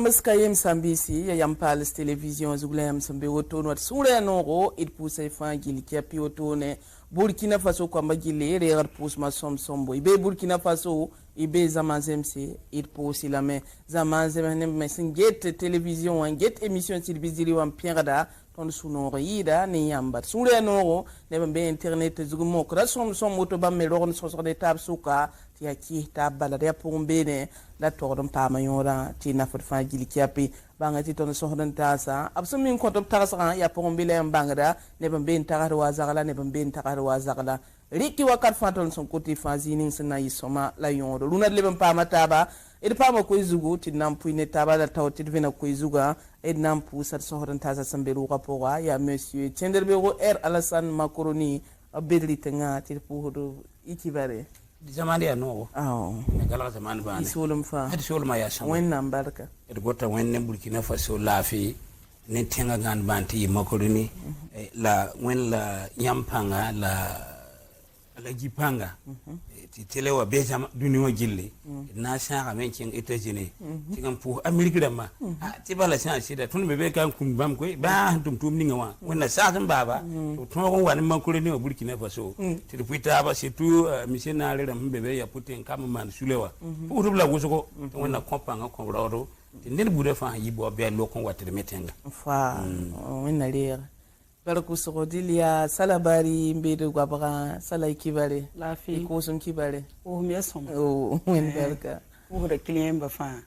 Muskayem Sambisi, Yam Palace Television, Zuglam Sambe Otono, Sura Noro, it pousse Fangil, Kiapi Otone, Burkina Faso, Kwambagile, Rare Pousse Masom Sombo, Ibe Burkina Faso, Ibe Zamazemse, it pousse la main, Zamazem, Messing, get television and get emission Silvizili and Pierda, ton sunoro ida ni yamba sura noro ne be internet zugumo kra som moto ba melon so de tab suka ti aki tab bala de pombene la tordom pa mayora ti na fot fa gili kiapi banga ti ton so hodan tasa absumi ko to tasa ya pombele mbangada ne be intagar wa zagala ne be intagar wa zagala riki wakat faton son koti fa zinin sina yisoma la yondo luna leben pa mataba ed pa ma ko izugu ti nampu ne taba la tawti vena ko izuga ed nampu sat sohran tasa samberu rapora ya monsieur Tenderbego Alassane Makoroni abedli tenga ti puhudo ikibare zamani ya no ne gala zamani bane isolum fa hadi soluma ya sama wen nambarka ed gota wen ne Burkina Faso lafi ne tenga gan banti Makoroni la wen la nyampanga la jipanga ti telewa bejama duniwa gille na shaka men kin États-Unis tingam pour Amerique dama ti bala sha shida tun be kan kum bam ko ba tum ni ngawa wona sa tan baba to to ko wani Makoroni o Burkina Faso ti puita ba surtout missionnaire dam be ya putin kam man sulewa pour rubla wusuko wona kompanga ko rodo ti nden bude fa yibo be lo ko watte metenga fa wona leer barku sogodilia salabari mbede gwabra salai kibare lafi ko sun kibare mesom wen barka da client ba fa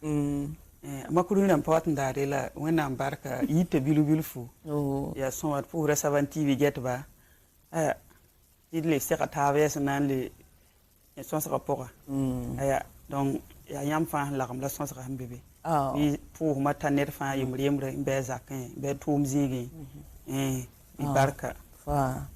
Makoroni nan pawat ndare la wena barka yite bilu fu ya son wat pour savan TV get ba idle seka taves nan le son sera pora donc ya yam fa la kam la son sera mbebe bi pour mataner fa yimremre be zakin be tum zigi barka fa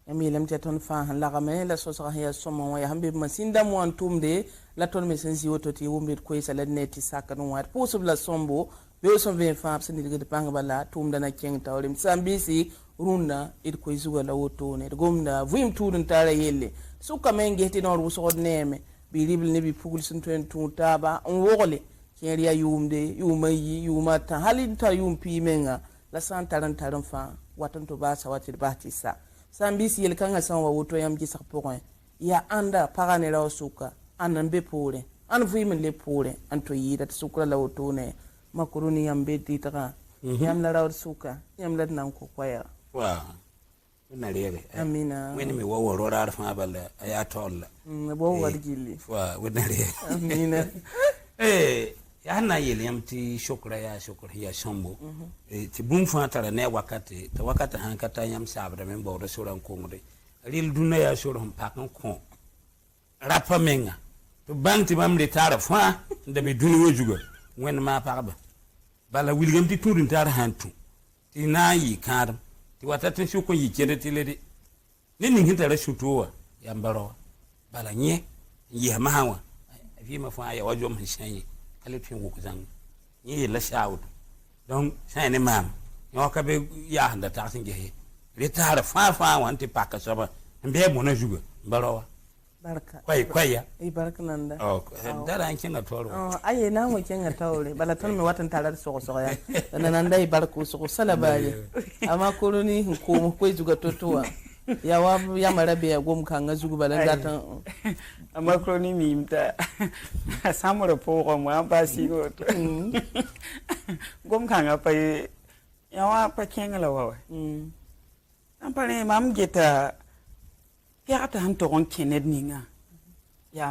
yami lam ton fa la game la so sa ya somo ya hambe masinda mo antumde la ton me sensi wototi wumbe ko isa neti saka no wat possible la sombo be so ve fa abseni de panga bala tumda na keng tawle Sambisi runda it ko izuga la woto ne gomda vim tudun tare yelle suka menge ti no ruso neme bi ribil ne bi pugul sun tu taba on wole keriya yumde yumayi yumata halinta yumpi menga la san taran fa watan to ba sa watir batisa Sambisi yel kanga san wa woto yam gi sak point ya anda parane la suka anan be pore an vuimen le pore an to yida suka la woto ne Makoroni yam be titaka yam la rawr suka yam la nan ko kwaya wa na lere amina wen mi wo rora fa balla aya tolla bo wargili wa wen na lere amina ya na yele yam ti shukra ya shombo ti bum fa tara ne wakati ta wakati han kata yam sabra men bo rasuran ko ngode ril dunna ya shoron pakan ko rapa menga to banti mamle tara fa ndabe dunu wojugo wen ma parba bala wilgam ti turin tara hantu ti nayi karam ti watata shu ko yi kede ti lede ne ningi tara shutuwa ya mbaro bala nye yi mahawa fi ma fa ya wajo man shanye kale tin wo kuzang ni la shaud donc sai ne mam yo ka be ya handa ta sin ge le tara fa wanti paka soba mbe mo na juga mbaro barka kwai ya barka nanda dara an kinga toro aye na mo kinga tawle bala ton me watan talar so ya nanda barku so salabari amma Makoroni ko mo ko juga totowa ya wa ya marabe ya gom kan zugu balan datan Makoroni mi mta samoro po mo ambasi go gom kan apa ya wa pa kenga la wa ampane mam geta ya ta han to gon kenet ninga ya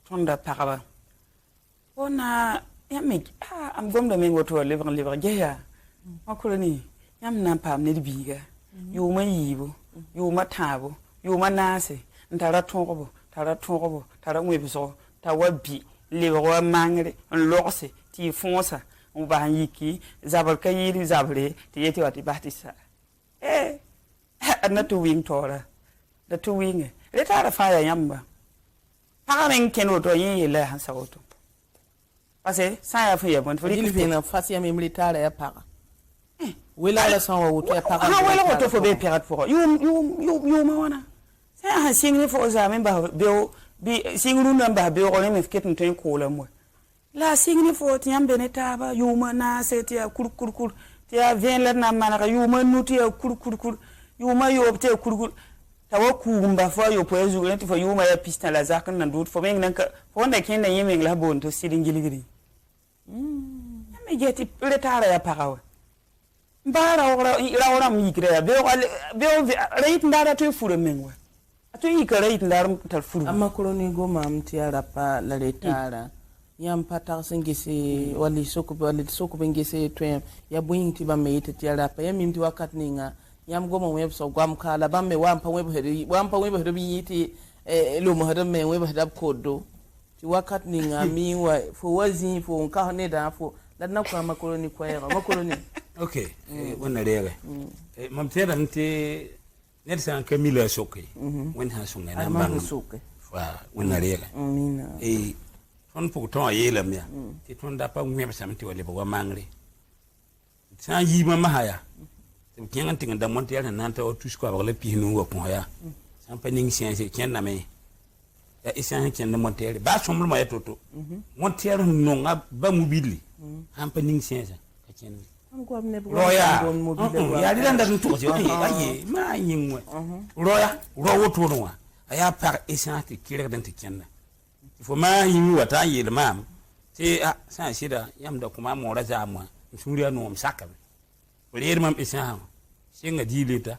tonda paraba ona ya me am gom da me ngoto livre geya Makoroni yam nan pam ne biga yu ma yibo yu ma tabo yu ma nase ntara tongo tara ngwebiso ta wabi livre wa mangre on lokse ti fonsa on ba yiki zabal kayiri zabre ti yeti wati batisa anna to wing tora da to wing le tara faya yamba paren keno to yin le han sawoto parce ça ya fait bon faut il vient face ya militaire ya para wela la san wa woto ya para ha wela woto fo be pirat fo you ma wana sai ha singri fo za men ba be bi singru nan ba be o ne me fiket nten ko la mo la singni fo ti yam bene taba yuma na se ti kur ti vien la na mana yuma nuti kur yuma yo te kur tawa kumba fo yo poezu lenti fo yuma ya pista la zakan na dut fo meng nan ka fo na ken na yemeng la bon to sidin giligiri me jeti retara ya parawa mbara ora migre be reit ndara to fure mengwa ato yika reit ndara tal furu amma koloni go mam ti arapa la retara yam patar singisi wali soko bengisi twem ya buing ti ba meite ti arapa ya mimti wakat ninga yam go mo web so gwam kala bamme wampa web hedi yiti lo mo hada me web hada kodo ti wakat ninga mi wa fo wazi fo nka ne da fo na kwa makoloni kwa era makoloni okay wannan rega mam tera nte net san kamila soke wen ha sunga na bang soke wa wannan rega mina ton pu ton yela mia ti ton da pa ngwe sam ti wale ba mangre san yi ma haya ti kengan tinga da mon tera nan ta o tus ko ba le pi nu wo ko ya san pa ning science ken na me ya isan ken na mon tera ba somul ma ya toto mon tera no nga ba mu bidli han pa ning science ka ken roya ya di landa ntu ko aye ma yinwe roya ro woto no aya par isan ti kire dan ti kenna fo ma yimi wata yel mam ti sa shida yam da kuma mo raza mu suriya no msaka wala mam isan ha singa dilita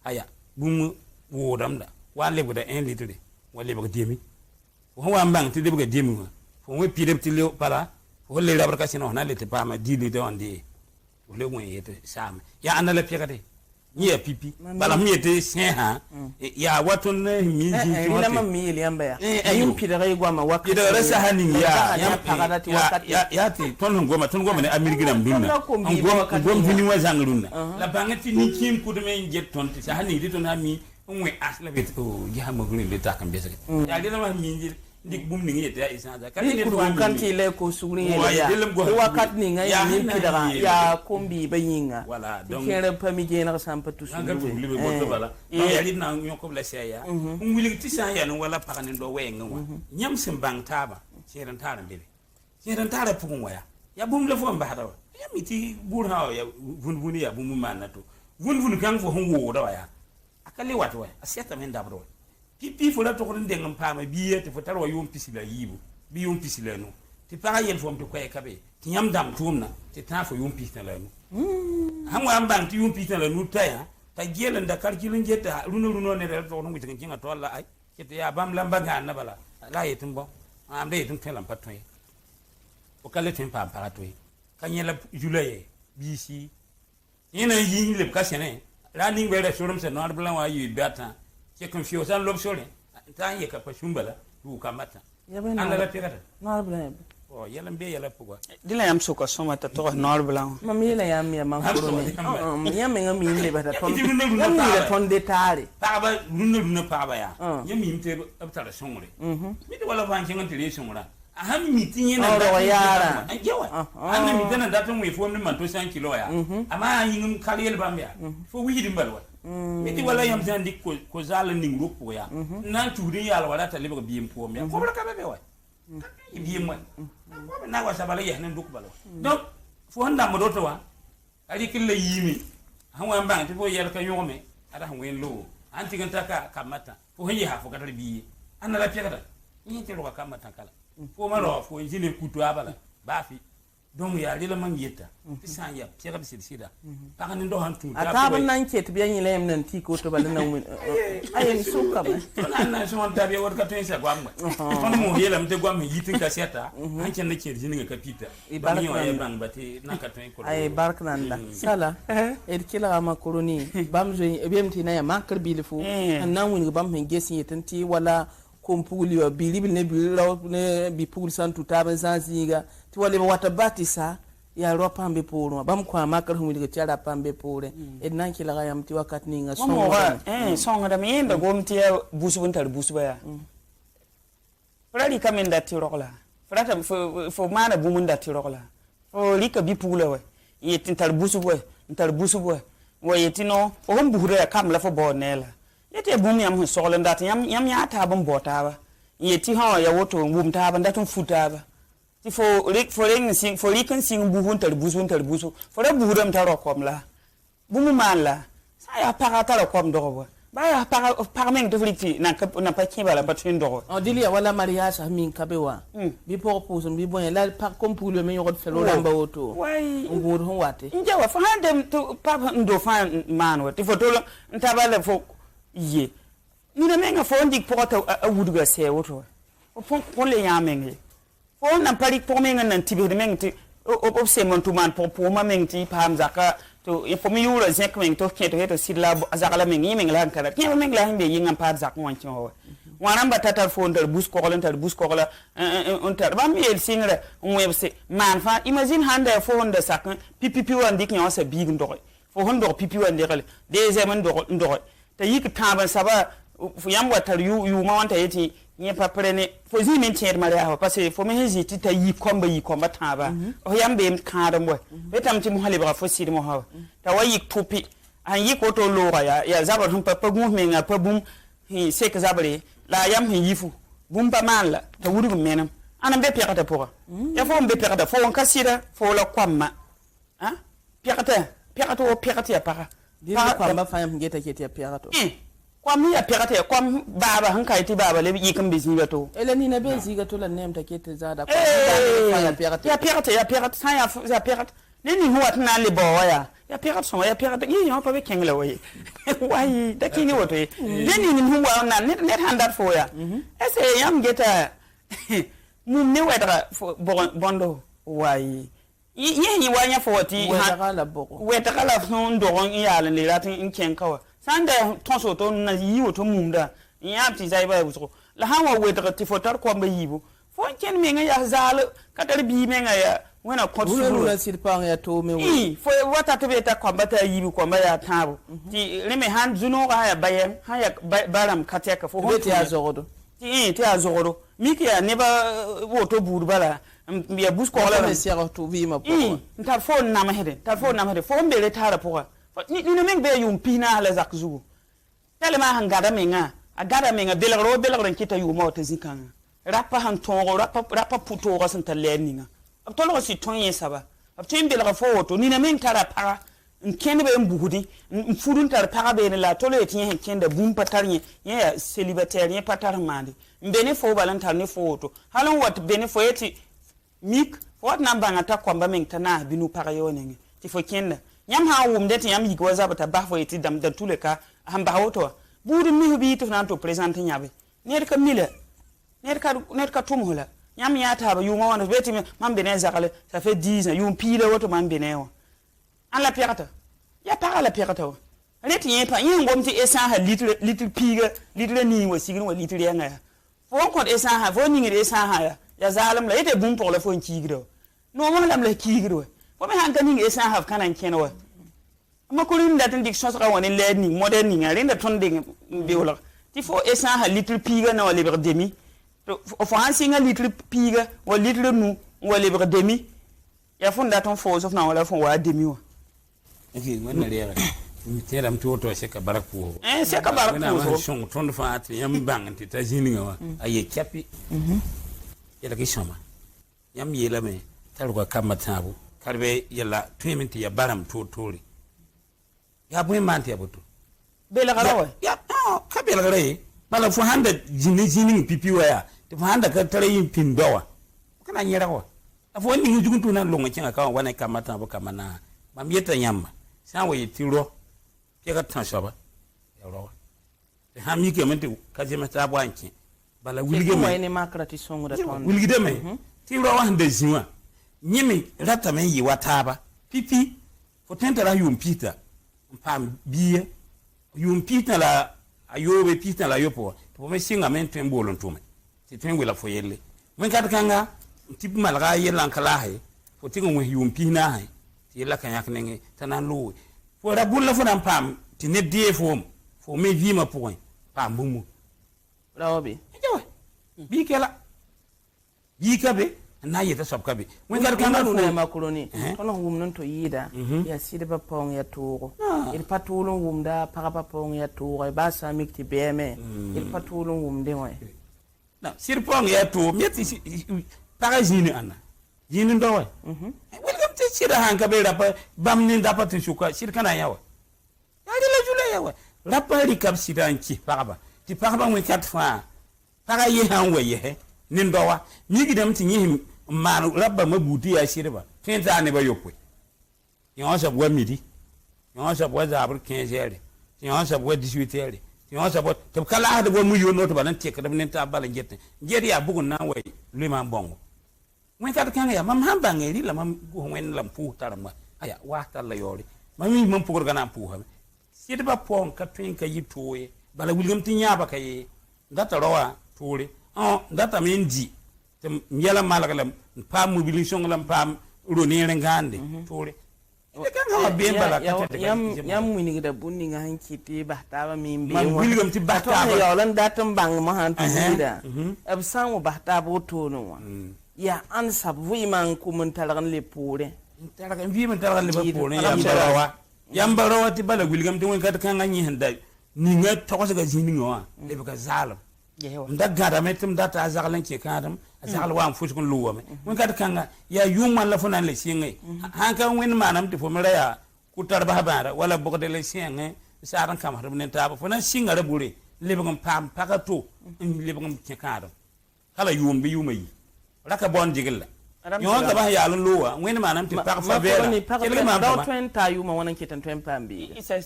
aya bum wodam da wale bu da 1 litre wale bu demi fo wa mbang ti de bu demi fo we pide ti le pala fo le la barka sino na le te pa ma dilita onde le mo yete sam ya anala pekate ni ya pipi bala mi yete sen ha ya waton mi ji ina ma mi ile amba ya yin pidare gwa ma wakati pidare rasa hanin ya pagadati wakati ya ti ton goma ne amirginam dunna gom fini wa zangrunna la bangati ni kim kudume jet ton ti sa hanin di ton ha mi ngwe asla bet o ya ma gulin le takam besa ya dina ma mi ndik bum ni yete ya isanza kali ko kanti le ko sugri ya wakat ni ngai ni pidara ya kombi bayinga wala donc kere pami gena sampa tu sugri libe boto bala ya li na nyoko bla ya ngwili tisan ya no wala pakani do wenga wa nyam simbang taba cheran tara bele cheran tara pukun waya ya bum le fo mbahada wa ya miti burha ya vunvuni ya bum manna to vunvun kan fo hongo da waya akali watu waya asiata menda bro pipi fo la to ko ndengam pama biye te fo tarwa yom pisila yibu bi yom pisila no ti para yel fo mto koy kabe ti nyam dam tumna ti ta fo yom pisila no hamwa ambang ti yom pisila no taya ta gelen da karkilin jetta runo ne da to no ngitin kinga to Allah ai kete ya bam lamba ga na bala la yetin bo am de yetin telam patoy o kale tin pa paratoy kanyela julaye bisi yena yin le kasene la ning bere surum se no blan wa yi bata ke confiance an l'option ta ye ka pashumbala du kamata anda la pegata no blan o yela mbe yela pugwa dila yam suka soma ta to no blan mami la yam ya man ko ni yam ngam mi le bata ton yam ni la ton detare pa ba runna pa ba ya yam mi mte abtara songre mi de wala van kinga tele songra aham mi tinye na da yara jewa anda mi tana da ton we fo mi man to 100 kilo ya ama yingum kaliyel bambia fo wi dimbalwa miti wala yam zandi ko zala ning rupo ya nan tudi yala wala ta liba biyem po mi ko bla ka be wa biyem wa ko na wa sabala ya nan duk bala donc fo handa mo doto wa ari kille yimi han wa mbang ti fo yel ka yome ada han wen lo anti ganta ka kamata fo hanyi ha fo ka dar biye an la piyata ni ti ro ka kamata kala fo ma ro fo jine kutu abala ba fi donc ya lila man yetta tisan ya piyata bi sida pa ndo han tu ataba nan ket biya ni lem nan ti ko to bal nan ayen suka ba na so on tabiya wor ka to isa gwamma on mo yela mte gwamma yitin ka seta an ken na ket jini ka pita ba ni wa bang bati na ka to ko ay barknanda sala kila ma koroni bam zo bemti na ya makar bilfu nan woni bam hen gesi yetanti wala kompuli wa bilibil ne bilaw ne bi pul santu taban sansiga ti wale wata batisa ya ro pambe polo bam kwa makar humi daga tiara pambe pole ednan kila ga yamti wakat ni nga songa da mi da gomti ya busu buntar busu baya frali kamen da tirola frata fo mana bumun da tirola o lika bi pula we yetin tar busu we wo yetino o hom buhura kam la fo bonela yete bum yam soxla ndat yam ya ta bam bota ba yeti ha ya woto bum ta ba ndatum futa ba ti fo rikin sing buhun tar busu fo ra buhudam tar kom la bumu man la sa ya para tar kom do bo ba ya para men to friki na pa kibala ba tin do on dilia wala mariage min kabewa bi propose bi bon la par comme pour le meilleur de faire lamba auto on go hon wate nja wa fa handem to papa ndo fa man wa ti fo to ntabala fo ye ni na menga fo ndik porta a wuduga se woto o pon le yamengi fo na pari po menga nan tibe de mengti o se mon tu man po ma mengti pam zaka to e fo mi yura zek meng to ke to heto sidla zaka la mengi mengla kala ke mengla himbe yinga par zak won ci ho wana mbata fo ndar bus ko la on tar bam yel singre on webse man fa imagine handa fo honda sak pipi wan dik nyaw sa big ndoy fo hondo pipi wan dekale deuxième ndoy ta yik taban saba fu yam watar yu ma wanta yeti nye paprene fo zi min tier maria parce que fo me heziti ta yi komba taba o yam be kaada mo betam ti mo halibra fo sidi mo ha ta wayi tupi an yi ko to lora ya zabar hum papa gum me nga pa bum hi sek zabare la yam hi yifu bum pa mala ta wuri menam anam be pekata pora ya fo be pekata fo on kasira fo la kwamma ha pekata o pekata ya para di kwamba fa yam ngeta kete ya pekata kwam ya pekata kwam baba hankai ti baba le yi kan bizinga to ele ni na be ziga to la nem ta kete zada kwa ya pekata ya pekata sa ya pekata ni huwa tana le bawa ya pekata so ya pekata yi yo pa be kengla wayi wayi da kini woto yi ni huwa na net handat fo ya ese yam geta mum ne wedra bondo wayi yi wanya fo ti wedra fo ndo ya le ratin in kenkawa sanda tonso to na yiwo to mumda yapti zai ba buso la hawa wedra ti fotar ko mba yibo fo ken me nga ya zal katar bi me nga ya wena ko sulu la sirpang ya to me fo wata to beta ko mbata yibo ko mba ya tabo ti reme han zuno ga ya bayen ha ya baram kateka fo beti ya zorodo ti azorodo miki ya neba woto burbala ya busko la me sira to vi ma po ntar fo na ma hede fo mbele tara po ni meng be yum pina la zakzu telema hangada menga agada menga belagro kita yuma wata zikanga rapa han tongo rapa puto ga san taleninga abtolo si tonye saba abtin belaga foto ni meng tara para nkende be mbuhudi mfudun tar para be la tolo etin kende bum patarnye ya célibataire ya patar mande mbene fo balantar ni foto halon wat bene fo eti mik wat nambanga ta kwamba meng tana binu para yonenge ti fo kende nyam ha wum det yam yik waza bata bafo eti dam da tuleka hamba woto buru mi bi to nan to present nyabe ner ka tumhola nyam ya ta ba yuma wana beti man bene zakale ça fait 10 ans yum pile woto man bene wa an la pirata ya para la pirata wa reti yen pa yen ngom ti esa ha little piga little ni wa sigin wa little yanga fo ko esa ha fo ni esa ha ya zalam la ite bum pour la fo kigro no mo lam la kigro fo me han kaning esa ha kanan kenwa amma kulin da tin dik so sa woni learning modern ni ngare da ton ding biwla ti fo esa ha little piga na wala ber demi to fo han singa little piga wa little nu wala ber demi ya fo da ton fo so na wala fo wa demi wa wannan rera tera mtu to se ka baraku se ka baraku na shon ton fa at yam bang ti ta jini wa aye chapi yela ki shoma yam yela me taruka kama tabu karbe yela tweminti ya baram to tori ya bu manti ya butu bela garawa ya ka bela garaye bala fu handa jini pipi wa ya to fu handa ka tare yin pindowa kana nyera wa afo ni juguntu na longa chenga ka wana kama tabu kama na mam yeta nyamba sanwa yitiro pega tansaba ya ro ha mi ke mente ka je mata bwanki bala wulige me ne makrati songu da ton wulige me ti ro wa handa jinwa nyimi rata men yi wataba pipi fo tenta la yum pita pam biye yum pita la ayobe pita la yopo to me singa men tembolon tume ti tengwe la fo yelle men kat kanga tipu malga yelan kala hay fo tingo yum pina hay ti la kan yakne tanan lu fo da bulla fo dan pam ti ne die fo me vima point pam bumu rawobe jawa bi kala yi kabe na yeta sob kabe wen gar kan nu na makroni tono wum non to yida ya side ba pong ya turo il patulun wum da para pong ya turo ba sa mikti beme il patulun wum de moy na sir pong ya to meti para jini ana yinin do wa welcome te sira han ka be rapa bam ni da patu shuka sir kana yawa ya de la jula yawa rapa ri kap sidan ki paraba ti paraba mo kat fa para ye han we ye nin do wa ni gidam ti ni man rabba mabuti ya shirba tin ta ne ba yokwe yon sa bwa midi yon sa bwa zabur 15 heures yon sa bwa 18 heures yon sa bwa to kala da bo mu yo no to banan te kadam nin ta bala jette jeri ya bugun na way lima bongo mo ka kan ya mam hamba ngeri la mam go wen lam pu tarma aya wa ta la yori mam mam pu gana pu ha shirba pon ka tin ka yitoye bala wilgam tin ya ba kay data rawa tore data menji yala malagalam pam mobilisation lam pam roni ngande tore kan ha be bala yam wini da bunni nga hankiti bahta min be man wilgam ti bahta ba ya lan datam bang ma han tuida ab sangu bahta bo tono wa ya an sabu man ku mun talagan le pore talagan vi mun talagan le pore yam barawa ti bala wilgam ti won kat kan ngi handa ni nga to ko ga jini nga le ka zalam ndaga metum data azaglan ke kadam azagal wa fush kun luwa me mun kad kanga ya yumman la funan le singe hanka wen manam te fomira ya kutar ba bara wala bogde le singe saran kam har mun ta ba funan singa re bure le bugum pam pakato le bugum ke kadam kala yumbi yumayi raka bon jigilla yon ga ba ya lun luwa wen manam te pak fa vera ke ma ba twen ta yuma wonan ke tan twen pambi isa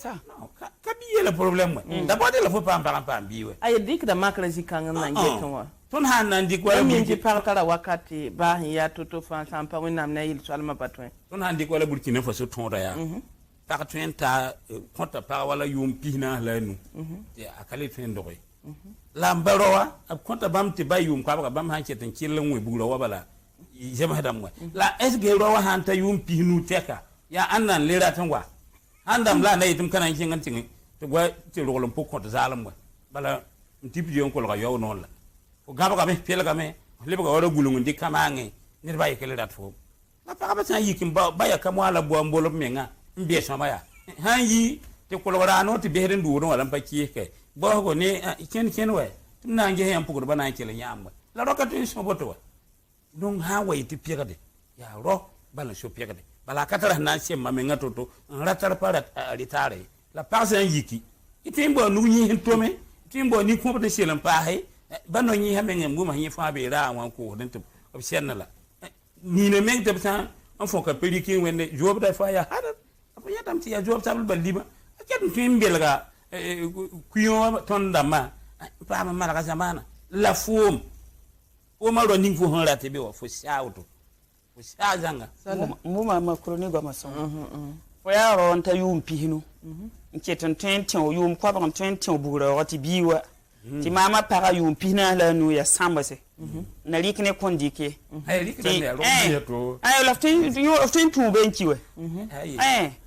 ka biye le problème da bode la fo pam pambi we ay dik da makrasi kan nan je kan wa ton han nan dik wala min ji partara wakati ba ya toto fa sampa wonam na yil salma patwen ton han dik wala burkina faso ton da ya par twen ta konta par wala yum pina la nu ya akali twen doy la mbarowa ab konta bam te bayum kwa ba bam han chetan killan we bugro wa bala jema hadam wa la esge rowa han ta yum pinu teka ya annan lera tan wa handam la nay tum kana kin ngantin to gwa ti rolon pokko to zalam wa bala ntipi yon ko la yo non la ko gaba ga me pela ga me le ba wara gulungu ndi kamange ni ba yekele dat fo la pa ba tan yikim ba ya kam wala bo mbolo menga mbiye sama ya han yi te ko wara no ti behre ndu wala pa ki ke bo go ne ken we tum na nge hem pokko ba na kele nyam la rokatu so boto wa donc ha way ti pegade ya ro bala so pegade bala katara na sem ma menga toto ratar parat ritare la parsen yiki itimbo nu nyi hintome itimbo ni ko de selam pa he bano nyi ha menga nguma nyi fa be ra wan ko den to option la ni ne meng te tan en fon ka peliki wende job da fa ya hada apo ya tam ti ya job tabul balima aket tim belga kuyon ton dama pa ma mala ka zamana la fum o ma ro ning fu hon rate be wa fo shauto fo shazanga mu ma makroni go maso fo ya ro nta yum pihinu nke ton 20 o yum kwa bam 20 o bugura wati biwa ti mama para yum pina la nu ya sambase na likne kondike ay likne ro ya to ay laftin yo laftin tu benkiwe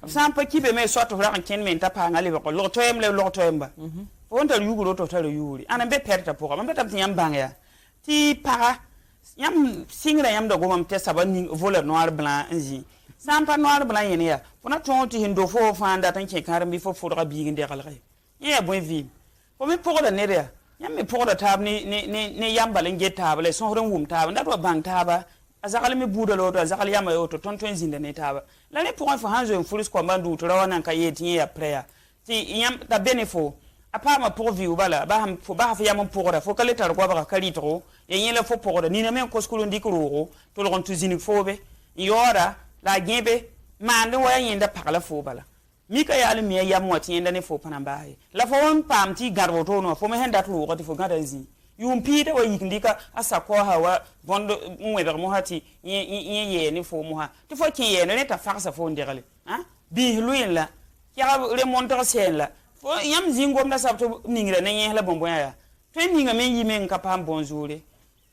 sampa kibe me soto ra kan men ta pa ngale ko lo to em le lo to emba fo nta yuguro to tare yuri ana be perta po ma betam ti yam ya ti para yam singra yam do gomam te sabani voler noir blanc nzi sampa noir blanc yene ya fona tonti hindo fo fanda tan ke karambi fo fo bi ngende kala ye bon vi fo me pour da nere yam me pour da tab ni yam balen ge table so ron wum tab nda to bang taba azakale me buda lo to azakale yam yo to tonton zinda ne taba la ne pour fo hanzo en fulis ko mandu to rawana ka yeti ya prayer ti yam da benefo apama pour vi bala ba ham fo ba fa yam pour da fo kale tar ko ba kali to yen la fo pour da ni na men ko skulu ndikuro to lo gontu zini fobe yora la gebe mande wa yen da pakala fo bala mika ya le miya yam wati yen da ne fo pana ba he la fo won pam ti garbo to no fo me henda to ko ti fo gada zi yum pide wa yikindika asa ko hawa bondo mwebe mo hati ye ni fo mo ha ti fo ki ye ne ta farsa fo ndirale ha bi luyin la ya le montor sen la fo yam zingo na sabto ningira ne ye la bombo ya to ninga men yimen ka pam bonjour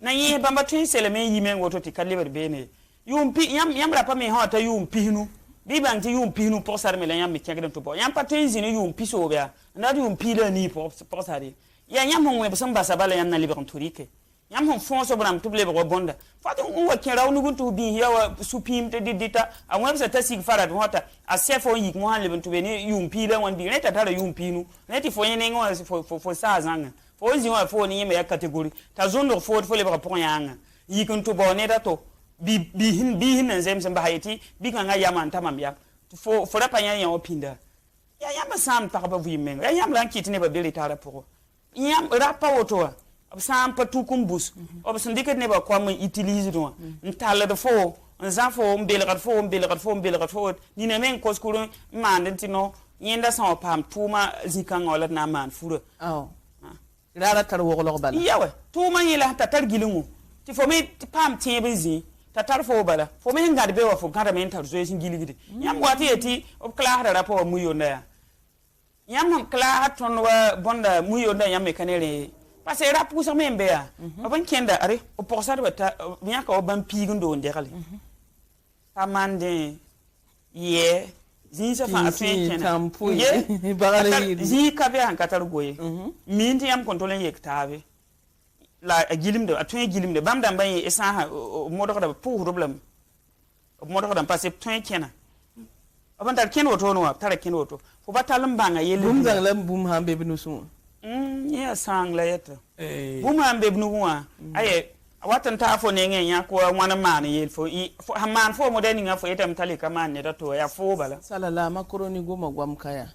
na ye bamba twin sele men yimen woto ti kaliber bene yum pi yam la pa me ha ta yum pinu bi bang ti yum pinu pour sar me la yam me kegem to bo yam pa twin zini yum piso bia na yum pi la ni pour sari ya yam mo we bsam basa bala yam na liber turike yam hon fonso bram tuble bo bonda fatu unwa kera unu guntu bi ya wa supim te didita a web sa tasig farad hota a sefo yik mo han liber to be ni yum pi la wan bi ne ta tara yum pinu ne ti fo yene ngo fo sa zanga fo zi wa fo ni me ya category ta zondo fo liber pour yanga yikun to bo ne da to bihin nan zem ba haiti bi kan ga yaman tamam ya fo rapa yan opinda ya yam sam ta ba vi men ya yam lan kitne ba bele tara pour yam rapa woto sam pa tukum bus ob sindiket ne ba ko mo utilise do ntala de fo nza fo mbelgat fo ni ne men koskuru manden tino yenda sa pam tuma zikan wala na man fura rara tar woglo bala yawa tuma yela ta tar gilungu ti fo me pam tiebezi ta tar fo bala fo me ngad be wa fo kada men tar zo sin giligidi yam wati eti ob klara rapo muyo nda yam nam klara ton wa bonda muyo nda yam me kanere parce que rap kusa men be ya oban kenda are o porsa de ta nyaka oban pigundo ndekale tamande ye zinsa fa afin tampu ye bagale zi kabe an katar goye minti yam kontrolen yek tabe la gilimde atun gilimde bam dam ban esa ha modo da pour problem modo da parce tun kena aban tar ken woto no tar ken woto fo batalum banga yele bum zang lam bum hambe binu su ya sang la yeta bum hambe binu wa aye watan ta fo ne ngen ya ko wana man yel fo man fo mo deni nga fo etam tali ka man ne da to ya fo bala salala makaroni goma gwam kaya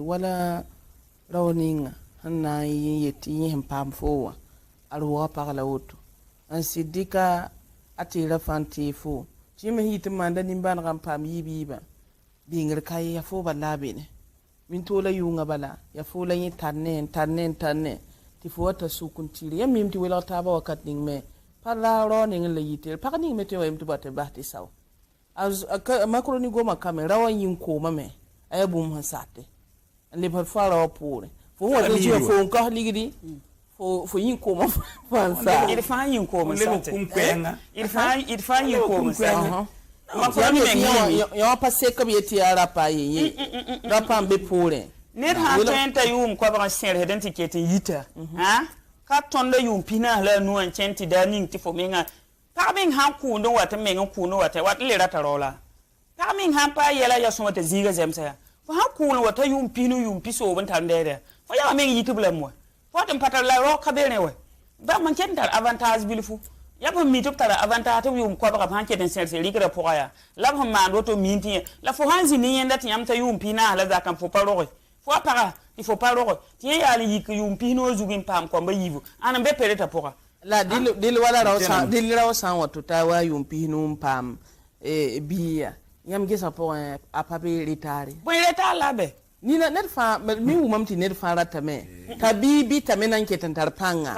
wala rawninga hanna yeti yin pam fo alwa parla woto an sidika atira fanti fo jime hit manda nimban ram pam yibiba bingir kay ya fo balabe ne min tola yunga bala ya fo la yin tanne ti fo ta sukuntiri ya mimti wela ta ba wakat ning me parla ro ning le yitel pa ning me te wem to bate bahti saw az makroni goma kamera wan yin ko mame ay bum hasate le par fara pore fo wa de ji fo ko ligidi fo yin ko ma fansa il fa yin ko ma sate il fa yin ko ma sate makroni me yo passe ko yeti ara pa yi rapa be pore net ha tenta yum ko ba ser heden tiketi yita ha ka tonda yum pina la nu an chenti daning ti fo menga pa min ha ku ndo wata menga ku no wata wat le rata rola pa min ha pa yela ya so wata ziga zemsa fo ha ku no wata yum pinu yum piso ban tan dede fo ya men yitu blam mo fo tan patal la ro ka bene we ba man kentar avantage bilfu ya ba mi to tara avantage to yum ko ba ha keten ser ser ligra po ya la ba man do to minti la fo hanzi ni yenda ti yam ta yum pina la za kan fo paro fo para il faut pas roko tie ya li yik yum pino zugin pam ko ba yivu an be pereta poka la dil wala raw san wato ta wa yum pino pam biya yam gesa po a pabe ritare bo reta labe ni na net fa mi wu mamti net fa rata me ta bi ta menan ke tantar panga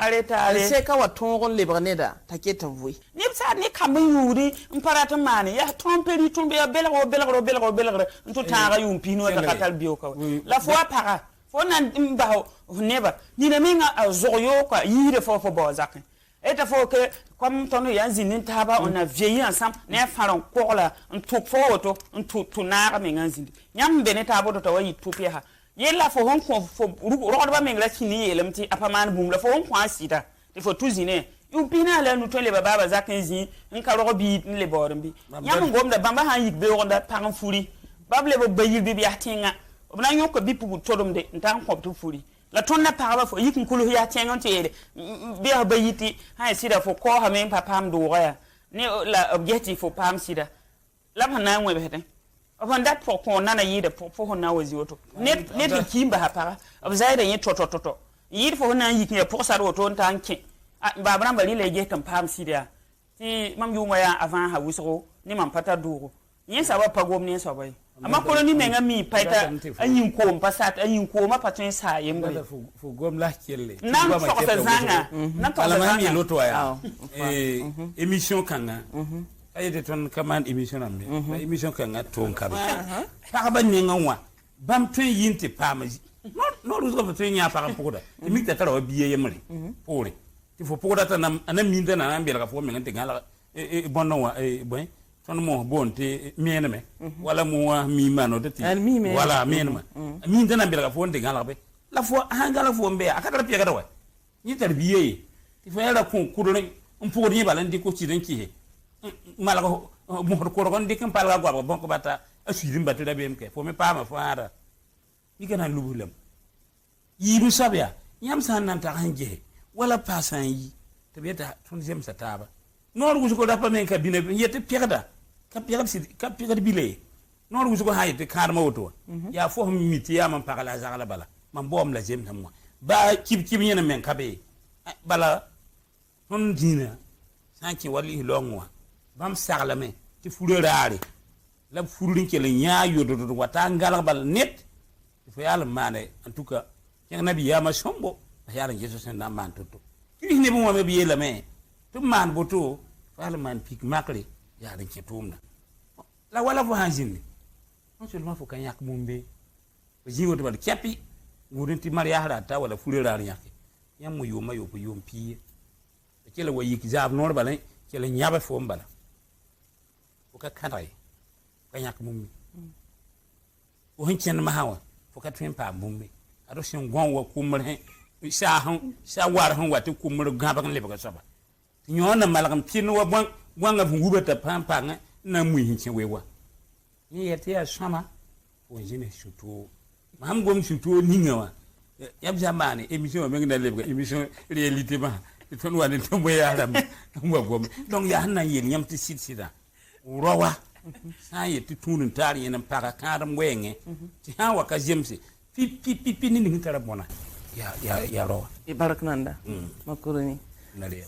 se ka wa tongon le brneda ta ke ta vui ni sa ni kam yuri imparata mani ya tomperi tumbe ya belgo ntu tanga yum pino ta katal bio ka la fois para fo nan mba neba ni na minga azoyo ka yire fo bo zakin et fo que comme ton yanzi nin taba on a vieilli ensemble ne faron kola on tuk fo auto on tu na me nganzi nyam bene tabo to wayi tupia ha yella fo hon ko fo ro ba me ngla chini yelemti apaman bum la fo hon ko asida il faut touziner yu pina la nu to le baba zakin zi nka ro bi le bormbi nyam ngom da bamba ha yik be ronda tan furi bable bo bayir bi yatinga obna nyoko bi pugu todum de ntan ko tu furi la tonna paraba fo yikin kulu ya tengon tede be ha bayiti ha sida fo ko ha men papam do ya ni la objectif fo pam sida la na ngwe bete upon that for ko nana yida fo na wazi woto net kimba ha para ob zaida yin toto yid fo na yikin pour sa woto ntanke ba bran bali le je kan pam sida ti mam yu ya avant ha wusro ni mam pata duro yin sa wa pagom ni so bai amma ko ni menga mi paita anyin ko pasat anyin ko ma patun sa yemba fu gom la kelle nan ko ta zanga nan ko ta zanga mi loto ya émission kanga ay de ton commande émission ambe émission kanga ton kam pa ba ni ngwa bam tun yinti pamaji no ruzo ba tun nya pa pokoda mi ta tara biye yemre pore ti fo pokoda ta nam anam mi ndana na mbela ka fo menga ngala bonno wa boy ton mo bonte mieneme wala mo mi mano de ti wala mienema mi ndana mbela ka fo ndinga la be la fo hangala fo mbe akata pia kada wa ni tarbiye ti fa yala ko kudo on pogo ni balan di ko ci den ki mala ko mo ko ron di kan pala gwa bon ko bata asiri mbatu da bemke fo me pama fo ara ni kana lubulam yiru sabya nyam san nan ta hanje wala pasan yi tabeta tun jem sataba nor gu ko rapa men ka bine yete pegda ka pegda bile nor gu ko hayte karma woto ya fo miti ya man pagala zagala bala man bom la jem tamwa ba kib nyena men kabe bala ton dina sanki wali longwa bam sagla me ti fulorare la fururin ke le nya yodo do wata ngala bal net fo yalla mane en tout cas ken nabi ya ma sombo yalla jesus en man toto ki ne mo me biye la me to man boto fa yalla man pik makle yalla ke tumna la wala fo hanjini non seulement fo kan yak mumbe ko jingo to bal kapi ngurin ti maria harata wala fulorare yak yam mo yoma yo ko yompi ke la wayi ki jab nor bal ke la nyaba fo mbala ko ka kanai kanyak mummi o hinchen mahawa fokat fen pa mummi ado sin gon wa kumre sa war han wati kumre gaba kan leba saba nyona malagam pin wa bon wanga ngubata pampa na mu hinchen wewa ni yete ya sama o jine shuto mam gom shuto ningawa yab jamane émission me ngina leba émission réalité ba ton wani to boya ram mo gom donc ya hanna yen nyamti sida rowa sai ti tunun tari en para karam wenge ti ha wa ka jemse pi ni ngitara bona ya rowa e baraknanda makuruni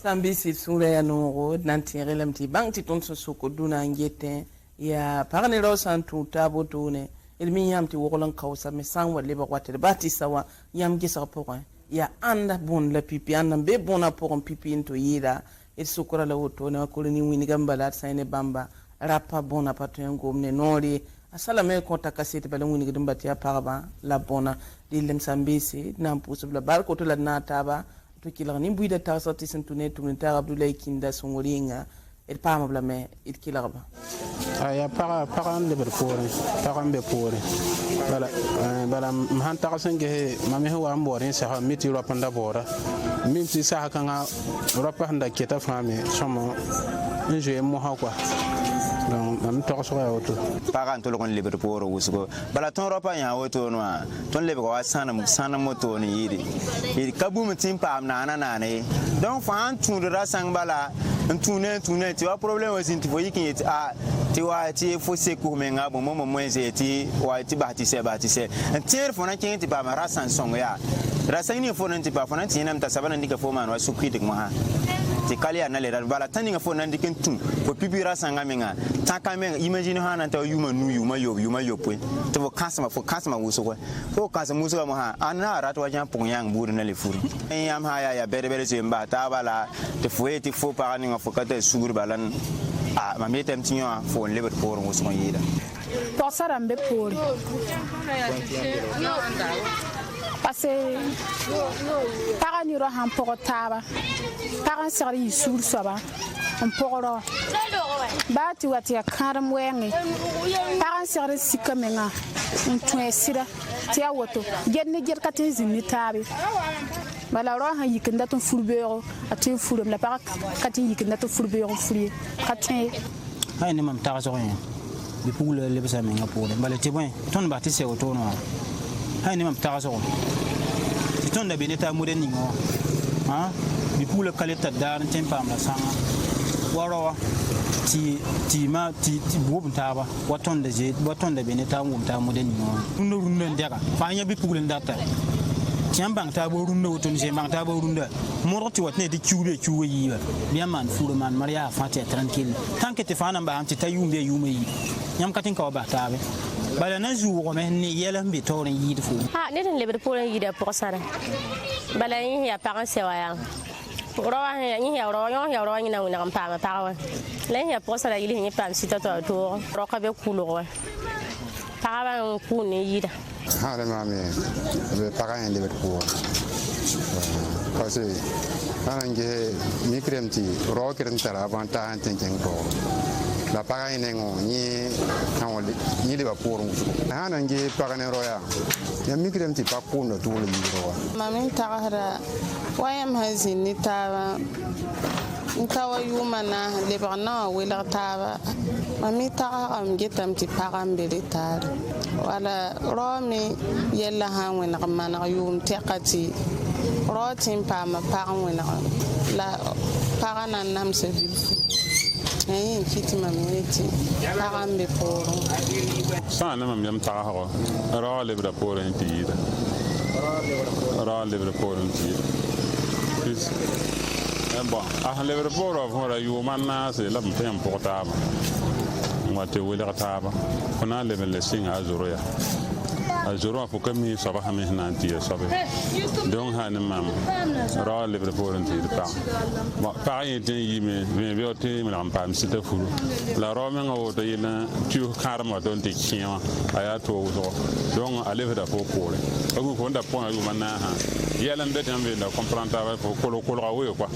sambi si sura ya no nanti relam ti bang ti ton so ko duna ngete ya parane ro santu tabo tune ilmi yam ti wogolan kausa me san wa leba kwatere bati sawa yam gisa pokon ya anda bon la pipi anda be bona pokon pipi into yida il sukura la woto na makuruni wini gambala sayne bamba rapa bona patengo mne nori asala me konta kasete bala nguni gidum batia paraba la bona dilem sambisi na mpusu la barko to la nataba to kila ni buida ta sorti sentune to nta abdulay kinda songoringa el pama bla me it kila ba aya para de berpore para be pore bala man ta senge mame ho ambore sa miti ro panda bora miti sa kanga ro panda keta fami somo nje mo ha kwa donc am to so ya auto para to lokon libre pour wusko bala ton ropa ya auto no ton lebe ko sana moto ni yidi kabum tim pam na ne donc fa antun ra sang bala ntune ti wa problème aussi ti foyi ki ti wa ti fo se ko menga bo mo ze ti wa ti ba ti se tier fo na kin ti ba mara san song ya ra sang ni fo na ti ba fo na ti na mta sabana ndika fo man wa su kritik mo ha ti kali ya na le bala tani nga fo na ndikin tun ko pipira sanga menga taka menga imagine ha na ta yuma nu yuma yo point to fo customer wuso ko fo customer wuso mo ha ana ra to wa jan pon yang buru na le furu yam ha ya bere se mba ta bala te fo pa ni nga fo ka te sugur balan ma metem tinyo fo le bet pour wuso yida pour ça rambe pour parce que para ni ro han pour taba para sari sur soba on poro bati wati karam wenge para sari sikamenga on tuesira tia woto genni jerkati zinni tabi bala ro han yikinda ton furbero ati furum la para kati yikinda ton furbero furi kati ay ni mam ta so yen bi pour le besa menga pour bala ti bon ton bati se woto no ay ni mam ta so ti ton da beneta modeni ngo ha bi pour le kaleta dar tempa am la sanga waro ti bobun taba waton da beneta ngum ta modeni ngo runno ndega fanya bi pour le ndata tiambang ta bo runno woton je bang ta bo runda moroti watne di kiube yiba bien man furo man maria fati tranquille tant que te fana ba anti tayumbe yumi nyam katin ka ba tabe bala na zuwo me ni yela mbi toren yidi fu ha ne den leber pour yidi pour sara bala yin ya parents waya roa yin ya ro yin na ngam pa wa le ya pour sara yili ni pam sita to ro ka be kulo wa pa ba ku ni yida ha le mami be parents leber pour parce que anange ni kremti ro kremtara avanta antenken ko la parents nengo ni kanwole ni le ba pour anange parents roya ya mi kremti pa kuno to le ro mami tagara wayam hazin ni tawa ntawa yumana le bana wela tawa mami taga am getam ti pagam be tar wala romi yella ha wen mana yum tekati rotin pa ma pagan wena la pagana nam se vilfu kiti ma minute pagan be poro sa na mam yam ta ha ra le bra poro en ti ra le bra poro en ti is bon a le bra poro fora yu manna se la mpem porta ba ngate wele ta ba kona le le singa azuro ya azuro fo kami sabaha me nanti ya sabe donc han mam ra le bra poro en ti pa pa yin tin yime me be ote me lam pam sita fulu la ro me ngo to yina tu karma don te kiyan aya to wo donc ale da fo pore agu ko nda pon ayu manna ha yelan de tambe da comprendre ba fo kolo kolo awe quoi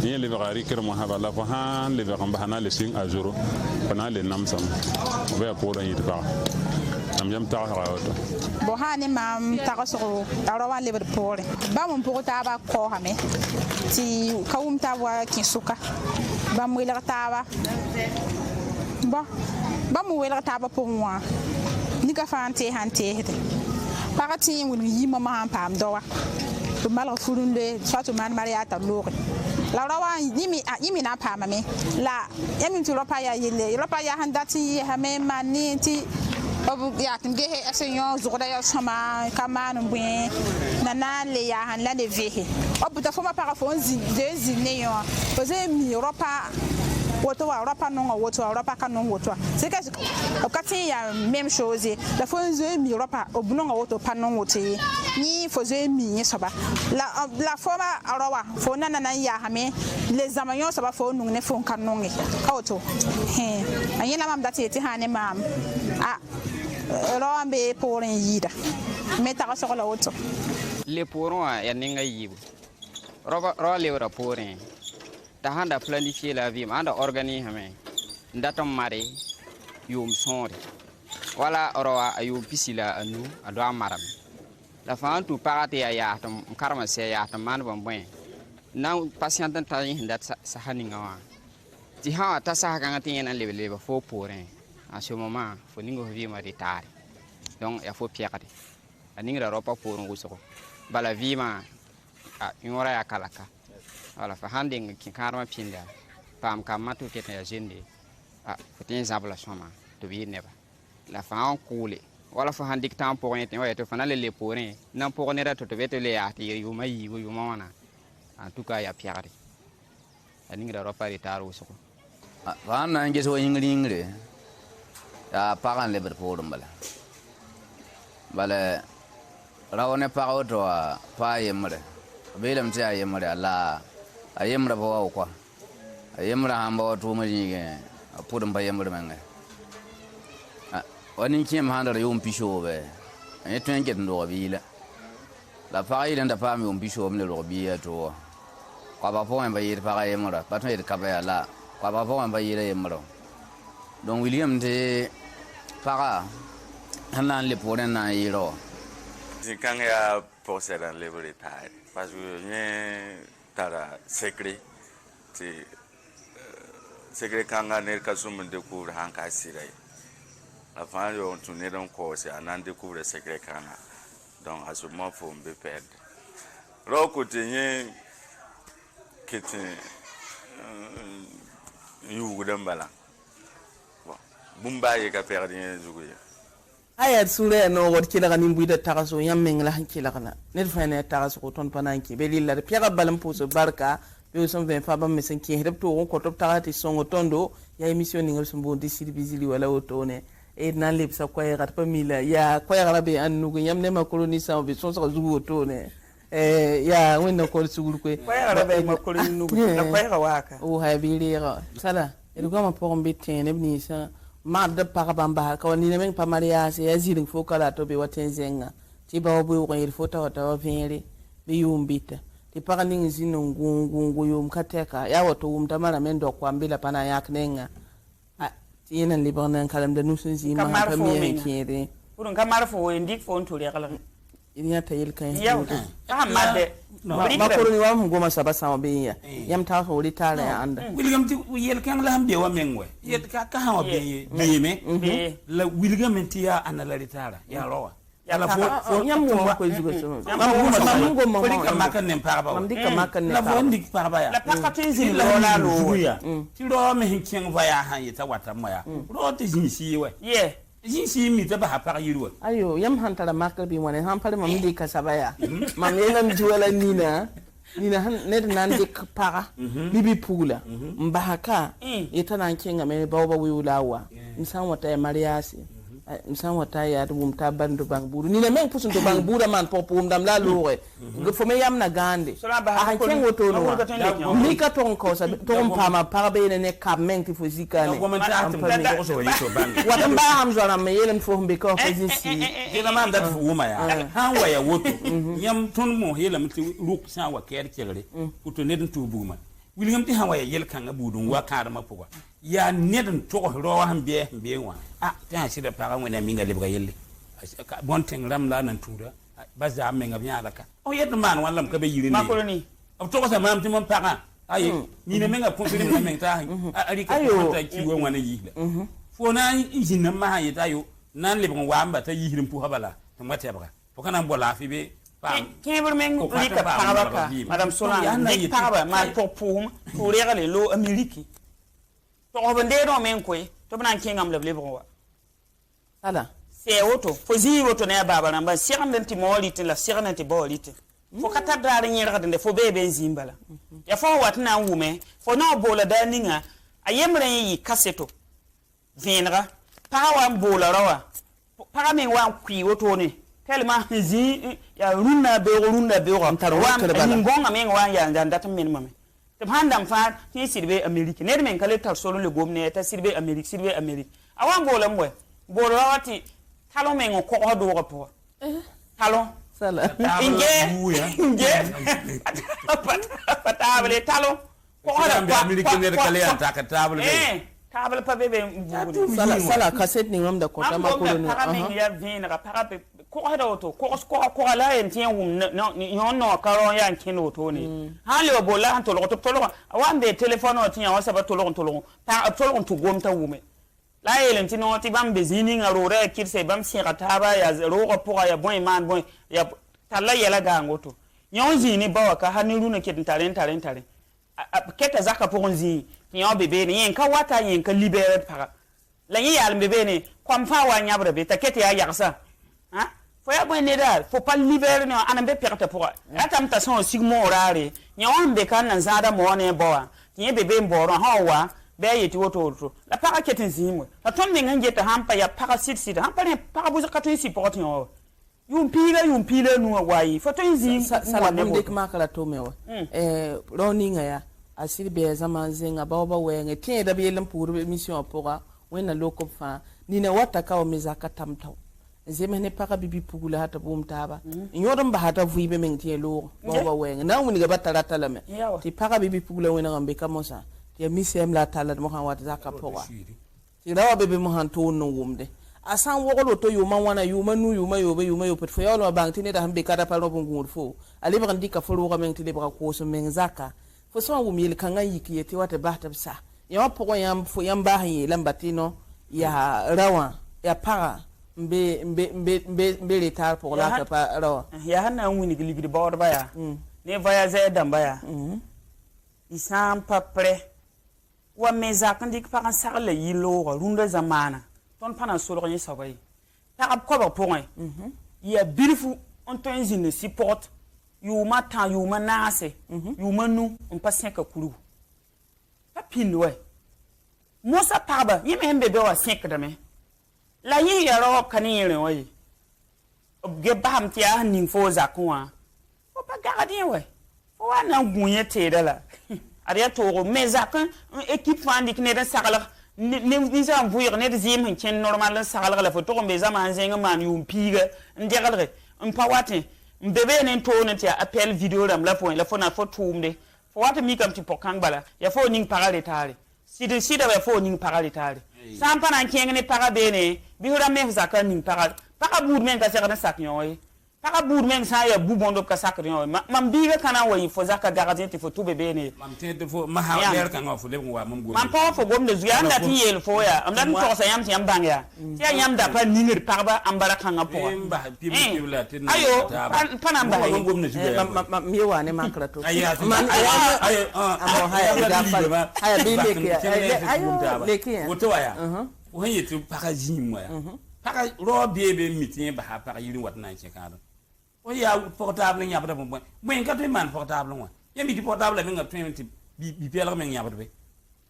ni le gari kir mo ha bala fo ha le ba gamba hana le sing azuro pana le namsam be pore yit ba am yam ta ha auto bo hani mam tagaso arawa le pore ba mon pore ba ko ha me ti kawum ta wa kisuka ba mo ila ta ba mo wela ta ba po moi ni ka fante hante hete parati wul yi mama han pam dowa to mala furun le swatu man maria ta lore la rawa yimi na pam me la yemi to ropa ya yele ropa ya handati ha me mani ti obu ya timge he asenyo zugoda ya sama kamanu bwe nana le ya han la de vehe obu ta foma para fo nzi ne yo oze mi ropa woto wa ropa non woto wa ropa kanon woto c'est que okati ya même chose la fo nzo mi ropa obunon woto panon woto ni fo zo mi soba la forma arawa fo nana ya hame les amayon soba fo nun ne fo kanon e auto ayena mam dati ti hane mam rambe poren yida meta ka sokola woto le poron ya ninga yibu roba le wora poren ta handa planifier la vie anda organiser hame ndatom mari yum sonre wala roa ayu pisila anu ado amaram la fa tu parate ya tam karma se ya tam man bon bon na patient ta yin dat sa haninga wa ti ha ta sa kan tin en le fo poren à ce moment fo ningo vie ma retard donc il faut piakati aninga ropa poron usoko bala vie ma a ngora ya kalaka wala fa handing ki karma pinda pam kamatu ke ya jende faut zabla soma to bi neba la fa en coule wala fa handik temps pour rien wa to fanale le porin nan pour ne rato to bete le ya ti yu mai yu mana en tout cas ya piakati aninga ropa retard usoko fa nan je so ingri ya pagan le berporum bala rawne pago to pa yemre belam ti ayemre ala ayemre bo ko ayemre hamba to mari ge pudum ba yemre manga wani kiem handara yum pisho be e twenke ndo bila la pa ile nda pa mi um pisho mle ro biya to kwa ba po ba yir pa yemre pa to yir ka ba ala kwa ba po ba yir yemre donc William de para hanan le poren na yiro quand il y a pour ça dans les détails parce que ne tara secret c'est secret quand on est casum découvre hanka sirai la fin on tourne dans quoi c'est on découvre secret quand donc à ce moment faut me perdre recotenir que tu you gudambala bumba ye ka perdre zuguya aya sura no wot kila ganin buida tagaso yammeng la hankila kana net fane tagaso ko ton pananki be lilla piaga balam puso barka be son ven fa bam mesen ki hedep to ko top tagati songo tondo ya emission ni ngol sumbo di sidi bizili wala wotone e nan lep sa koy rat pamila ya koy rabe annu go yamne ma koloni sa be son sa zugo wotone ya wonna ko sugul ko koy rabe ma koloni nugo na koy waka o ha bi lira sala e go ma pom bitene ni sa ma da para bamba ka wani ne men pa maria se yazili fo kala to be watenzenga ti ba obu ko yir fota wata wa vere be yumbita ti para ningi zino ngungu yum kateka ya wato umtamara mendo kwa mbila pana yaknenga ti yena libana kalam da nusun zi ma pa mi kire urun kamar fo ndik fo nturi kala inya tayil kan ya hamade ma koroni wa mu goma saba sama be ya yam ta ho ritala ya anda wilgam ti yel kan la hambe wa mengwe yet ka ha wa be me la wilgam ti ya ana la ritala ya rowa la fo nyam mo ko zugo so mam go makan nem paraba mam dika makan nem la fo ndik paraba ya la pakatin zin lo la lo ya ti ro me hin ken vaya han yita wata moya ro ti jin si we ye jin si mi ta ba ha par yiru ayo yam han tala makal bi wona han pare mam dika sabaya mam yelam juwala nina han net nan dik para bibi pula mbahaka yita nan kenga me bawba wiulawa insan wata ya mariasi insan wata ya dum ta bandu bang buru ni na men pusun to bang buru man popum dam la lore fo me yam na gande a ken woto no mi ka ton ko sa ton pama para be ne ka men ti fo zikane wata ba ham zona me yelem fo mbe ko fo zisi ila man dat fo wuma ya han wa ya woto yam ton mo helam ti ruk sa wa ker kegre puto ne dun tu buma william ti han wa ya yel kan abudun wa kar ma powa ya nedin to ro han be wa ta shi da fara wani minga libga yelle bon ten ram la nan tura baza men ga nya laka o yed man wallam ka be yiri ni makoloni to ko sa mam ti mon fara ay ni ne menga pon filim men ta ari ka ta ki won wani yi fo na injin nan ma hayi ta yo nan libga wa amba ta yi hirin pu habala to mate ba to kana bola fi be kebr men ni ka fara ka madam solan ni fara ma popum pour les lo ameriki to ko bande do men koy to bana kingam le wa ala se woto fo zi woto ne baba namba siran ti moliti la siran ti boliti fo kata dare nyira de fo bebe zimbala ya fo watna wume fo no bola da ninga ayemre yi kaseto venra pawa bola rawa para men wa kwi woto ne tellement zi ya runna be wa ngonga men wa ya ndata men mame te handam fa ti sirbe amerique ne men kale tar solo le gomne ta sirbe amerique awan bola mwe bola wati talon men ko do ko talon sala inge patable talon ko da amerique ne kale anta ka table table pa bebe sala cassette ni ngam da ko ta ma ko no ya vina ka para ko da auto ko la en tien wum no karo ya kino to ni hali bola to lo to lo awan be telephone o tien wasa ba to lo pa to lo to gom ta wume la yelen tino ti bam bezini ngaro re kirse bam sirata ba ya ro ko pour ya bon man bon ya talla yela ga ngoto nyon zini bawa ka haniru ne ket taren keta zaka pour nzi nyon bebe ni en ka wata yen ka libérer para la yi al bebe ni kwam fa wa nyabre be ta ket ya yaksa ha fo ya bon ne dal faut pas libérer no anambe perte pour atam ta son sigmo orare nyon be kan nan zada mo ne bawa ni bebe mboro ha wa be yeti woto la para ketin zimwe la ton me nganje ta hampa ya para sit hampa ne para buza kato si porte yo yum pile nu wayi foto nzi sala mo dik makala to mewa roninga ya asiri be zaman zenga baba wenge tie da be lam pour mission pour wena loko fa ni ne wata ka o mezaka tamtaw zeme ne para bibi pugula hata bum taba nyodom ba hata vuibe men tie lo baba wenge na woni ga batala talame ti para bibi pugula wena ngambe kamosa ya misem la tala mo han wat zaka powa ti rawa bebe mo han to no wumde asan wogolo to yuma wana yuma nu yuma yo pet fo yolo bang tine da hambe kada palo bungur fo ali ba ndika fo ro men tile ba ko so men zaka fo so wum yel kan yiki yete wata bahta bisa ya pogo yam fo yam ba han lambatino ya rawa ya para mbe retar pour la pa rawa ya hanna wuni gilibiri bawr baya ne vaya za dan baya isam papre wa meza kan dik pa sarle yilo runda zamana ton pana solo ni sabai ta ab ko ba point ya beautiful on ton zine support you mata you manase you manu on pa 5 kulu papin we mosa paba yime hembe be wa 5 dame la yi ya ro kanire we ge bam tia nin fo zakwa o pa gardien we fo wa na gunye te dala ariya to meza kan équipe fandi ki ne da sagala ni za vuir ne da zim hin ken normal sagala la foto ko meza man zenga man yum piga ndegalre pa wate mbebe ne to ne tia appel vidéo ram la point la fo na fo tumde fo wate mi kam ti pokang bala ya fo ning parale tare sida ba fo ning parale tare sam pana ken ne para bene bi hura me zaka ning parale para bud men ka sera na saknyo Paga bur men sa ya bu bondo ka sakri no mam biga kana wayi fo zaka garagin ti fo tube bene mam te fo ma ha ler kan fo le wa mam go mam pa fo gom de zuya anda ti yel fo ya am dan to sa yam ti yam bang ya ti yam da pa ningir pagba am bara kan po mba pibi la tin ayo pan am ba mam gom ne ma mi wa ne makrato man ayo amo haya da fa haya bi leke ayo leke woto wa ya o hanye tu paga jimwa ya paga ro bebe mitin ba ha paga yiri wat na che kan o ya portable nya bada bon bon ka to man portable wa ya mi di portable mi nga 20 bi pela men nya bada be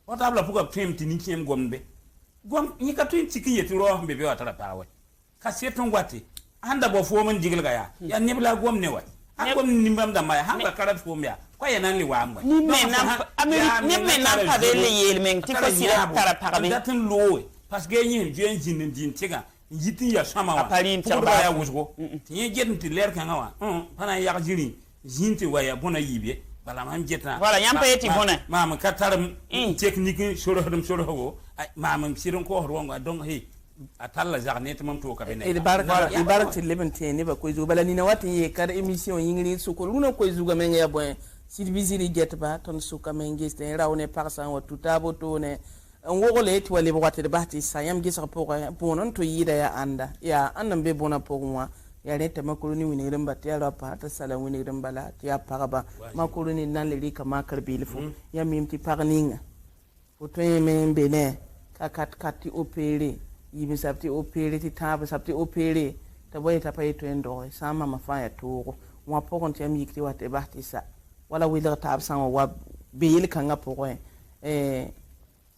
portable pour ka 20 ni kiem gombe gom ni ka 20 ki yeti ro be be watara pawe ka se ton gwati anda bo fo men digil ga ya ne bla gom ne wa an gom ni mbam da ma ha ba karat fo mya ko ya nan ni wa mo ni men na ameri ni men na pa be le yel men ti ko sira tara paga be datin lo parce que yin juen jin din tiga yitin ya sama wa apalin pour ya wusgo tin jet ti ler kan wa pana ya jiri jinti wa ya bona yibe bala mam jetna voilà yam pa yeti bona mam ka taram technique soro go mam siron ko ronga donc he atalla jarnet mam to ka bene ibarat lebente ne ba ko zo bala ni na watin ye kar emission yingri su ko luna ko zuga men ya bon sid biziri jet ba ton su ka men geste rawne parsan wa tutabo to ne ngogole ti wali bwate de bati sayam gisa pour non to yida ya anda ya annan be bona pogwa ya rete makuluni wini rimba ti ya rapa ta sala wini rimba la ti ya paraba makuluni nan le rika makar bilfu ya mimti parninga foto yeme bene kati opere yibi sabti opere ti taba sabti opere ta boye ta paye to endo sama mafaya to wa pokon ti am yikti wate bati sa wala wila tab sama wa bil kanga pokon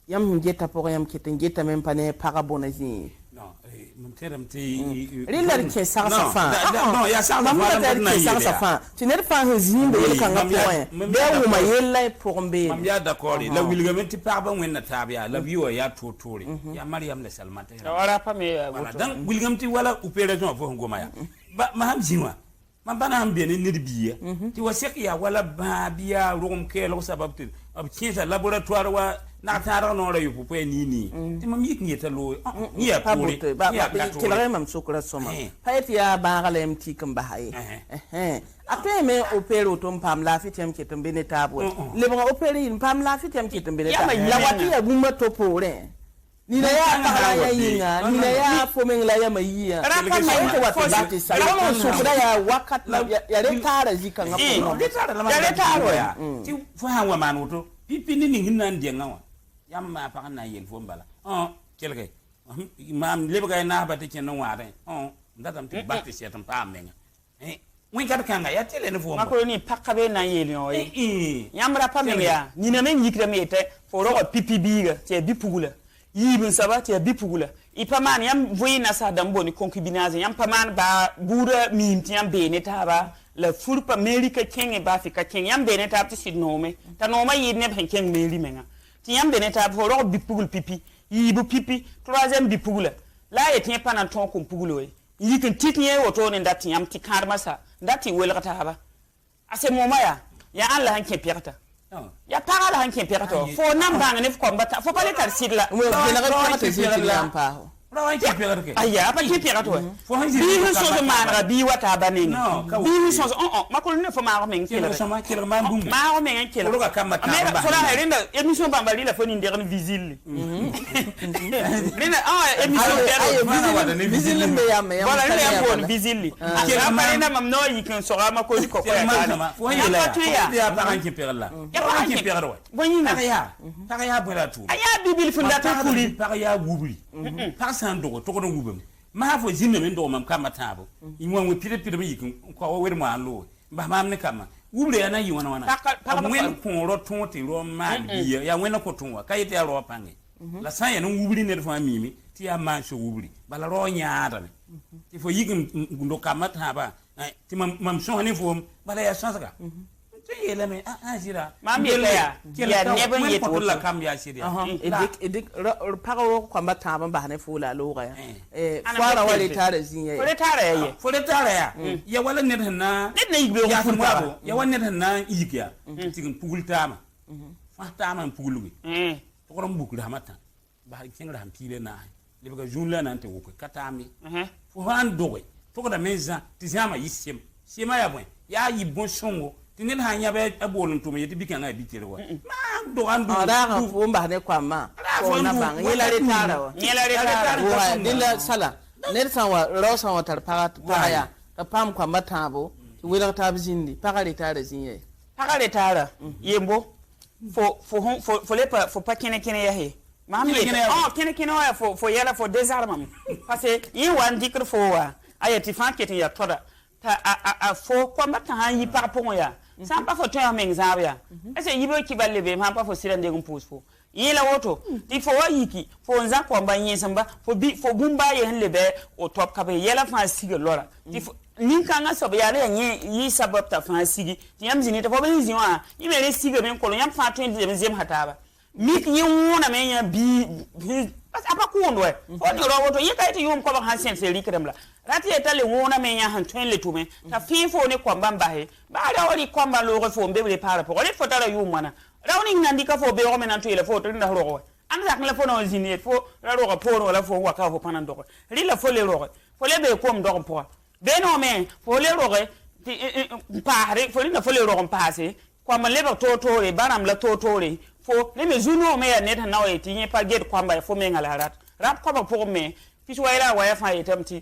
yam jeta pour yam keten jeta même pas ne parabona zi non mon terme ti rila ke sa fa non ya sa fa tu ne pas hezin de kan ga point be wu ma yella pour mbe mam ya d'accord la wilgamenti parba wenna tabia la biwa ya totori ya mariam le salmata wala pa me dan wilgamenti wala opération fo ngoma ya ba ma ham jinwa man bana ham bene nirbiya ti wasek ya wala ba biya rom ke lo sababti ab kinsa laboratoire wa na tara no ra yupu pe ni ti mam yik ngeta lo ni ya puri ya ti la mam sukura soma hayati ya ba gala mti kan ba haye après me opéro to pam la fitem ke tambe ne tabo le ba opéro in pam la fitem ke tambe ne tabo la wati ya gumma to pore ni na ya ta ya yinga ni na ya fo men la ya mayiya rapa me ko wati ba ti sa ko sukura ya wakat ya re tara zika ngapo ya re tara ya ti fo ha wa manuto pipi ni hinnan de ngawa yamma pa na yel fo mbala kelke mam lebga na ba te ken ware ndatam ti batte setam pa menga wi kad kanga ya tele ne fo mako ni pakka be na yel no yamra pa menga ni na men yikra mete fo ro pipi biga te bipugula yibin saba te bipugula ipaman yam voyina sa dambo ni concubinage yam paman ba bura mimti yam be ne taba la furpa america kenge ba fika kenge yam be ne tab ti sidnome ta noma yidne ben kenge meri menga ti yam be ne tab fo ro bipugul pipi yibu pipi troisième bipugula la et tien panan ton ko pugulo yikin titnie woto ne ndati yam ti karma sa ndati welata haba ase moma ya Allah hanke pirata ya parala hanke pirata fo nam bang ne ko mbata fo pale tar sidla mo general pirata sidla pa aya pa ki pirata fo hanji bi so de manra bi wata banini bi so makol ne fo ma men kila sama kila ma bum ma men kila ko ka kamata ba fo la herinda émission bambali la fo ni nderne visile nina émission visile me ya me voilà ne ya bon visile kila ma na mam no yikin so ma ko ko fo ya pa hanki perla ya pa hanki perla bonina pa ya bela tu aya bibil fundata kuli pa ya wubli pa san dogo to ko no wubam ma fo jinne men do mam kamata bo imwa we pire pire yikin ko wer ma lo ba mam ne kama wubli ya na yi wana mwen ko ro ton ti ro ma biya ya wena ko ton wa kayite ya ro pange la san ya no wubli ne fa mimi ti ya ma so wubli bala ro nyaada ti fo yikin ndo kamata ba ti mam so ne fo bala ya sansa ti yele me jira mam yele ya nebe yeto la kam ya shiri edik paro ko mbata ba ne fula lo ga fara wale tare zinye fo le tare ya wala net na yigbe ya fumabo ya wala net na yigya tigin pugul tama fa tama pugulugi to ko mbukul hamata ba kingra ham pile na le ba junla nan te wuko katami fo han dogo pʋgda me zã tɩ zãma yɩ sema yaa bõe yaa yɩ bõn-sõngo tɩ ned sã n yãb a bool n tʋm ye tɩ bikãngã a bɩ wa raaga fo n bas ne koamã fo na bãng yẽla retaara wa dẽla sala ned sã n wa rao sã n wa tar paga yaa t'a paam koambã tãabo tɩ welg taab zĩndi paga retaara zĩ ye paga retaara yembo fo le pa kẽne ya he mam kẽne wa fo yɛla fo désarmam parce que yẽ wa n dɩkr fo wa a ya tɩ fãa ket n ya toda t'a fo koambã tã sã n yɩ pag pʋgẽ yaa sã n pa fo tõe a meng zãab yaa est yibe kibal le beem sã n pa fo sɩda n deg n pʋʋs fo yẽla woto tɩ fo wa yiki fo n zã koambã yẽsmba fo bũmb baa yen le bɩ o tob ka be yɛla fãa siga lora tɩ nin-kãngã soab yaa la yaa yɩ sabab t'a fãa sigi tɩ yãmb zĩ ne tɩ fo b zĩ wã yẽ me re sigame n kolo yãmb fãa tõe n leb n zemsa taaba mik yẽ wõoname yã a pa kʋʋnd wɛ fo ne ra woto yẽ ka tɩ yʋʋm koabg sãn sẽn rikrem la rat yeta le wõoname yã sẽn tõe n le tʋme t'a fẽe fo ne koambã n base baa ra wa rɩk koambã loogẽ fo n be b le paara pʋgẽ rẽd fo tara yʋʋm wãna ra ning nan dɩka fo beoogme nan tʋ yeela fo tɩ rẽnda rog wɛ ãnd sak la fo na wa zĩ ne fo ra rogã poorẽ wala fo n waka fo pa nan dogẽ rɩ la fo le rogẽ fo le bee kom dog pʋga bee noome fo le rogẽ n paasre fo rẽnda fo le rog n paase koambã lebg toor-toore bãrãmb la toor-toore fo ne me zu-noome yaa ned sẽn na wa yetɩ yẽ pa get koamba fo menga la rat koabg pʋgẽ me pis wa yela a waya fãa yetame tɩ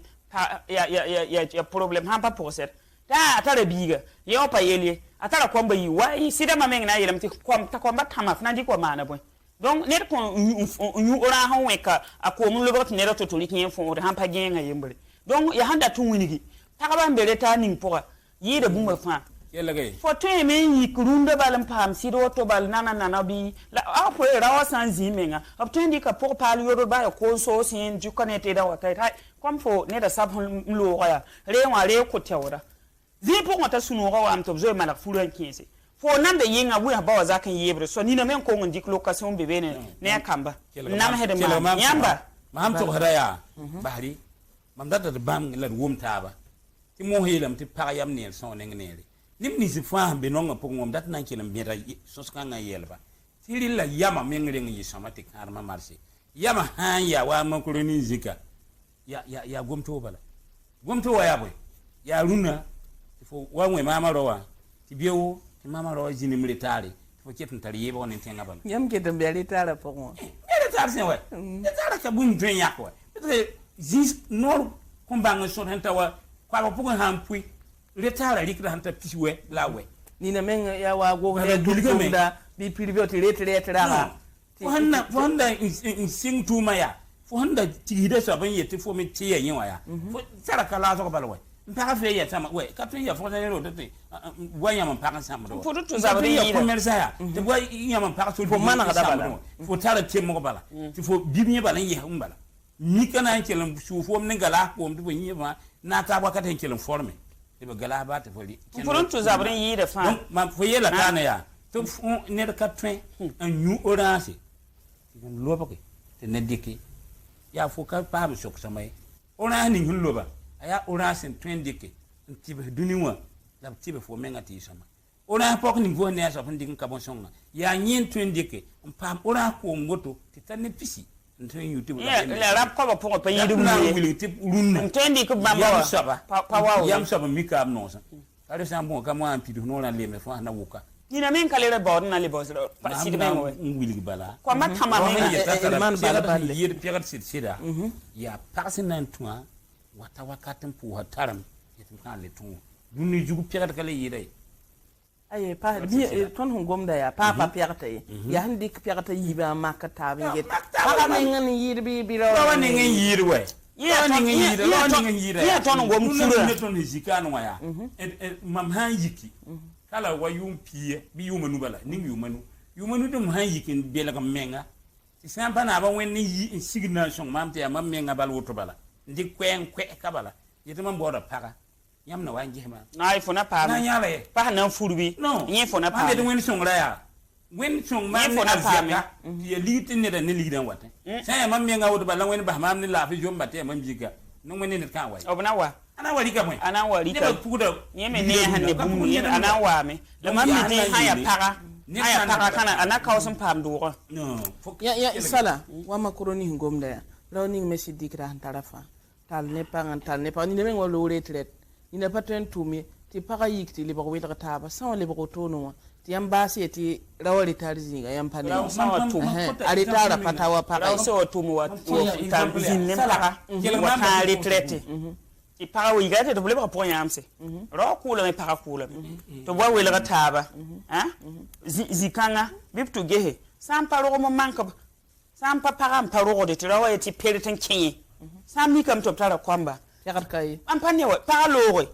ya problème sãn pa pʋgsd t'a tara biiga yẽ wã pa yel ye a tara koamba yɩ wa sɩdãmbã meng na n yeelame tɩ koamba tãma f na dɩk wa maana bõe donc ned kõn rãas n wẽka a koom n lobg tɩ ned a to-to rɩk yẽ fõode sãn pa gẽengã yembre donc yaa sẽn dat n wilgi pagba n be reta ning pʋga yɩɩda bũmba fãa fo tõe me n yik rũndã bal n paam sɩd woto bal nana bɩ a fo ra wa sã n zĩ menga b tõe n dɩka pʋg paal yodr baa ya koon-soos yẽ dũka ne tɩɩda wakat comme fo neda sab n loogã yaa ree wã ree ko tɛooda zĩ pʋgẽ t'a sũ-noogã waam tɩ b zoe malg furã n kẽese fo nan da yĩnga wẽs ba wa zak n yeebre so nina me n kong n dɩk location n be be ne a kamba n namsd maam yãmba mam togsda yaa basri mam data tɩ bãmb la d wʋm taaba tɩ mos yeelame tɩ pag yam neer sõg neng neere neb nins fãa sẽn be noongã pʋgẽ wãm dat na n kell n bẽda sõs-kãngã yɛlba tɩ rɩ la yama meng reng n yɩ sõma tɩ kãadmã marse yama sã n yaa wa makroni zika yaa gom-too bala gom-too wa yaa bõe yaa rũnã tɩ fo wa wẽ maamã rao wã tɩ beoo tɩ maamã rao wã zĩnim retaare tɩ fo ket n tar yeebg ne tẽngã bala yãmb ket n be a retaarã pʋgẽ wã retaar sẽ wɛ retaarã ka bũmb tõe n yãk wɛ zĩ noor kõn bãng n sõd sẽn ta wa koabg pʋgẽ sã n pʋɩ retaara rɩkda sẽn ta pis wɛ la a wɛ nina meng ya wa gogda bɩ privé tɩ ret raga fo sẽn da n sɩng tʋʋmã yaa fo sẽn da tigsda soab n yetɩ fo me tɩ ya yẽ wã yaa sara ka laasg bala wɛ n pag fe ya tãma wɛ ka tõe n ya fog ne roda tɩ wa yãmb n pag n sãmbd wã commerçã yaa tɩ wa yãmb n pag fo manegda fo tara temg bala tɩ fo bib yẽ bala n yɛs n bala mika na n kell n sʋʋ foom ne galaas koom tɩ fo yẽbã na n taab wakat n kell n forme tɩ b galaas baa tɩ fo zabr n yɩɩda fãa fo yeela kaana yaa tɩ ned ka tõe n yũ orãase tɩ n lobge tɩ ne dɩke yaa fo ka paam sogsame ye orãas ning sẽn loba a yaa orãas sẽn tõe n dɩke n tɩbs dũni wã la b tɩb fo menga tɩ y sõma orãas pɔk ning fo ne a soab n dɩk n ka bõn-sõnga yaa yẽ n tõe n dɩke n paam orãas koom woto tɩ ta ne pisi n tõe n yũ tɩ la rab koabã pʋgẽ pa yɩɩd wilg tɩ rũnnã n tõe n dɩk bãmba wa yam soab n mikaam noosã ka rẽ sã n bõe ka moã n pidf noorã leme fo sã na wʋka nina men ka lera baood na le baood sɩd meng wɛ n wilg bala koambã tãma yɩɩd pɛgd sɩd-sɩda yaa pag sẽn na n tũa wata wakat n pʋʋsa tarem yetɩ m sã n le tũ dũni zug pɛgd ka le yɩɩda ye aye tõnd sẽn gomda yaa paa pa pɛgta ye yaa sẽn dɩk pɛgta yiibã n mak taab n get paga neng n yɩɩd bɩ rawa neng n yɩɩd wɛ yẽ tõnd n gom furã tõnd zikaanẽ wã yaa mam sã n yiki kala wa yʋʋm piya bɩ yʋʋma nu bala ning yʋʋma nu tɩ m sã n yik n belg n menga tɩ sã n pa naabã wẽnd n sigd na n sõng maam tɩ yaa mam menga bal woto bala n dɩk koɛɛ n koɛ ka bala yetɩ mam baooda paga yãmb na wa n gesma fo na paame pa na n furbi yẽ fo na paame ned wẽnd sõngra yaa wẽnd sõng maam ne a zɛka tɩ ya ligd tɩ neda ne ligdã n watẽ sã n yaa mam menga woto bala wẽnd bas maam ne laafɩ zomba tɩ yaa mam zika ne wẽnd ned kã n wa b na wa ana wa rika bõe ana wa rika yẽ me ne sẽn ne bũmb yẽ ana waame la mam me tɩ sã ya paga kana ana kaos n paam doogã sala wa makroni sẽn gomda yaa rao ning me sɩd dɩkda sẽn tara fãa tal ne pa ni ne ngo lo retret ni ne paten tumi ti para yikti li ba wela taba sa le ba to no ti yamba se ti rawali tarzinga yamba ne ari tara patawa para so tumu wa ta zinne para wa ta retraite ti para wi gate to le ba po yamse ro kula me para kula to wa wela taba zikanga biptu gehe sam paro mo manka sam papa paro de ti rawa ti peritan kinye sam mi kam to tara kwamba yakar kai am panne wa para lore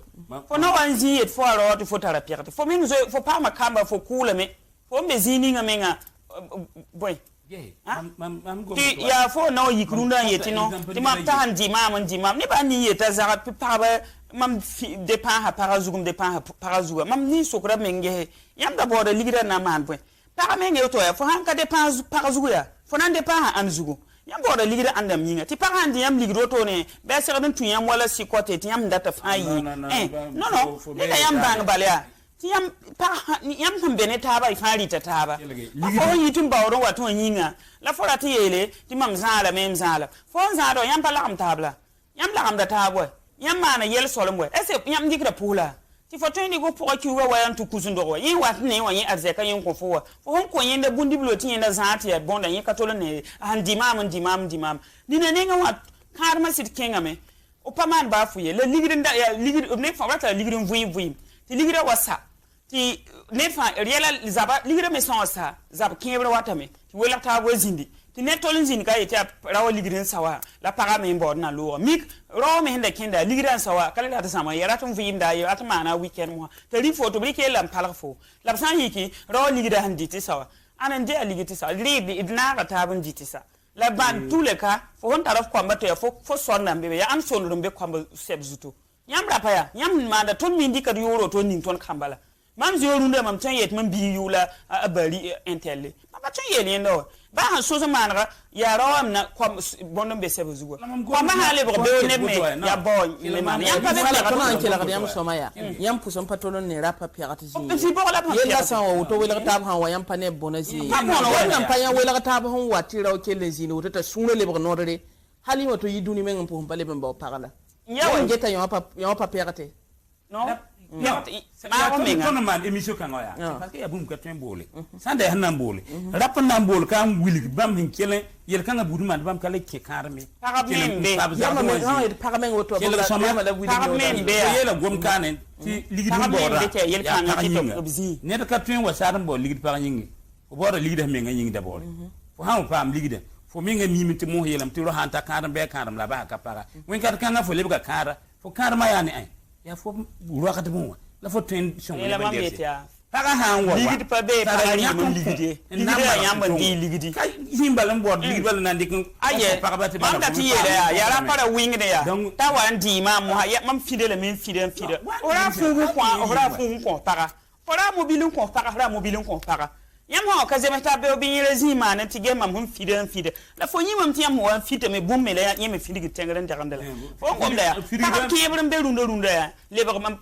fo no wan zi et fo aro to fo tara pirate fo min zo fo pa makamba fo kula me fo me zini nga menga boy ti ya fo no yikrunda yeti no ti mam ta handi mam ni ba ni yeta za pa ba mam dépend ha parazugum dépend ha parazuga mam ni sokra menge yam da boda ligira na man boy para menge to ya fo han ka dépend parazuga fo nan dépend ha anzugo yam boda ligira andam yinga ti para handi yam ligiro to ne be ser den tu yam wala si kote ti yam data fayi no ni da yam bang balya ti yam pa yam hambe ne taba ifari ta taba fo yitum bawro wato yinga la fo rati yele ti mam zala mem zala fo zalo yam pala am tabla yam la am da tabo yam mana yel solomwe ese yam dikra pula ti fo to ni go pour ki wa yan tu kuzundo yin wat ne wa yin arzeka yin ko fo hon ko yin da bundi bloti yin da zati ya bonda yin katolo ne han dimam ni ne nga wat karma sit kenga me o paman ba fuye le ligirin da ya ligir ne fa wata ligirin vuim ti ligira wasa ti ne fa riela zaba ligira me son sa zaba kebra wata me ti wela ta wazindi ti ne tolin zin ka yete rawa ligirin sawa la para me mbod na lo mik ro me henda kenda ligiran sawa kala la ta sama yara tun vuim da yo atma na weekend mo te ri photo brike lam pala fo la san yiki ro ligira handi ti sawa anan je ligiti sa libi idna ka ta ban jiti sa la ban tous ka fo hon taraf kwamba to ya fo sonna mbe ya an sonu mbe kwamba seb zuto yam rapa ya yam manda ton mi ndika yoro ton ning ton kambala mam zoro nde mam tan yet mam bi yula abari intelle ba tan yeli ndo ba han so zamana ya rawam na kwam bondo be seb zugo kwam hale bo be ne me ya bo le man yam pa be ko an kila yam soma ya yam puson patonon ne rapa pirate zi yella san o to wela tab han wa yam pa ne bonazi yam pa yan wela tab han wa tiraw kele zini o ta sunle le bo nodre halima to yiduni men po pale ben ba parala yawa ngeta yon pa pirate no ma ko man émission kan oya parce que ya bum ka ten bolé sande hanan bolé rap nan bol kan wili bam hin kelen yel kan budu man bam kala ke karme paramen woto yela gom kanen ti ligidi bora yel kan ti ne ka ten wa saram bo ligidi pa nyingi o bora ligidi me nga nyingi dabol fo ha pam ligidi fo mi nga mimiti mo yelam ti ro hanta karam be karam la ba ka para wen ka kan fo lebga kara fo karma yani ay ya fo wakati mo la fo ten son la ba desi para han wa ligidi pa be para yam ligidi yam bandi ligidi kay himbalam bod ligidi bal nan dik aye para ba ti yere ya la para wing de ya ta wa ndi ma mo ya mam fidele min fidele ora fu ko para ora mobilin ko para yam ho ka zema ta be obi yere zima na tige mam hum fide la fo nyimam ti yam ho fide me bomme la yem fide tengren darandala fo ngom da ya pa ke yebren be runda ya le ba mam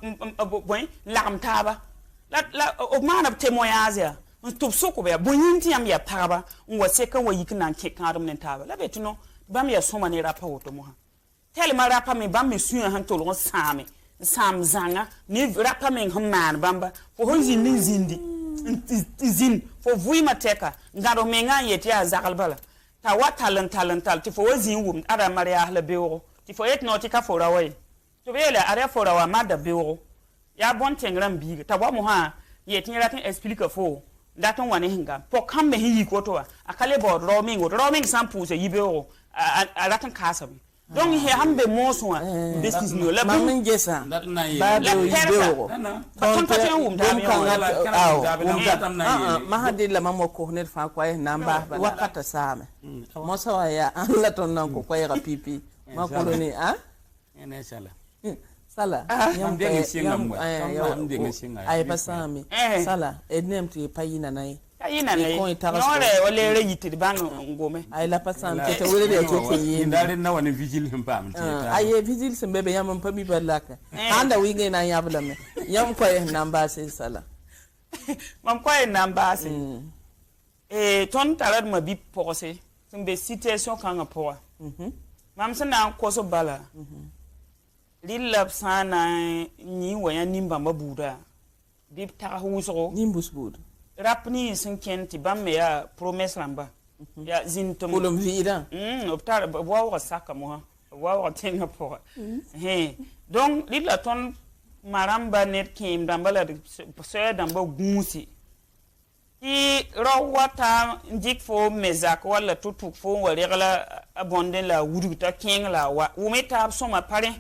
boy lam taba la o mana témoignage ya to soko be bonyin ti yam ya paraba ngwa se kan wa yikna ke karum nen taba la betuno bam ya soma ne rapa woto mo ha tel ma rapa me bam me suya han to lo sam zanga ni rapa me man bamba fo honzin ni zindi zin fo vuima teka ngaro menga yeti azakal bala ta wa talent ti fo wazin wum ara maria la bewo ti fo et noti ka fo rawai to bele ara fo rawa mada bewo ya bon tengram bi ta wa mo ha yeti ratin explique fo daton wani hinga po kambe hi ko to akale bo roaming sampuse yibewo aratin kasabi donc he hambe moswa business no la mamin gesa ba do yibewo ton paten wum da ma hadi la mamo ko ne fa kwa namba wakata same mosa wa ya Allah ton nan ko kwa pipi ma ko ni ene sala yam de singa yam de singa ay pasami sala ednem ti payina nay ayina ne nore ole re yitiri bang ngome ay la pasam tete wele de to yi ndare na woni vigile hempam tete ay vigile sembe be yam pa bi balaka anda winge na yabla me yam ko e namba se sala mam ko e namba se ton tarar ma bi pose sembe situation kan ngapo mam sana ko so bala lilab sana ni waya nimba mabuda dip ta huso nimbus bud rapni sun kenti bamme ya promesse lamba ya zintum polom vida optar wa saka mo wa tenga po he donc lila ton maramba net kim dambala so damba gunsi ti rawata ndik fo mezak wala tutuk fo waregla abonde la wuduta king la wa umeta soma pare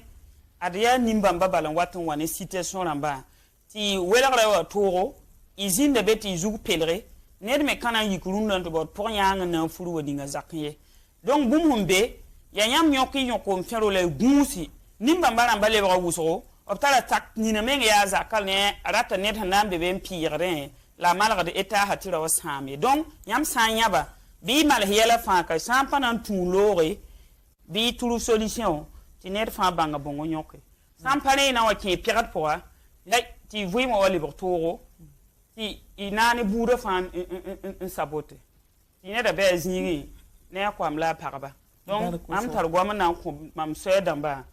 adiya nimbamba balan watan wani situation ramba ti welagra wa toro izinde beti zug pelre ned me kana yikurun to bot pour nyang na furu wadinga zakye donc bum humbe ya nyam nyoki nyoko mfero le gunsi nimbamba ramba le ba wuso optala tak ni na menga ya zakal ne arata net hanambe be mpire la malga de état hatira wasami donc yam sanyaba bi mal hiela fa ka sampa nan tulore bi tulu solution ti net fa banga bongo nyoke sampare na wa ke pirat poa la ti vui mo wali bortoro ti inani buda fa un sabote ti ne da be zingi ne ko am la paraba donc am tar goma na ko mam sedamba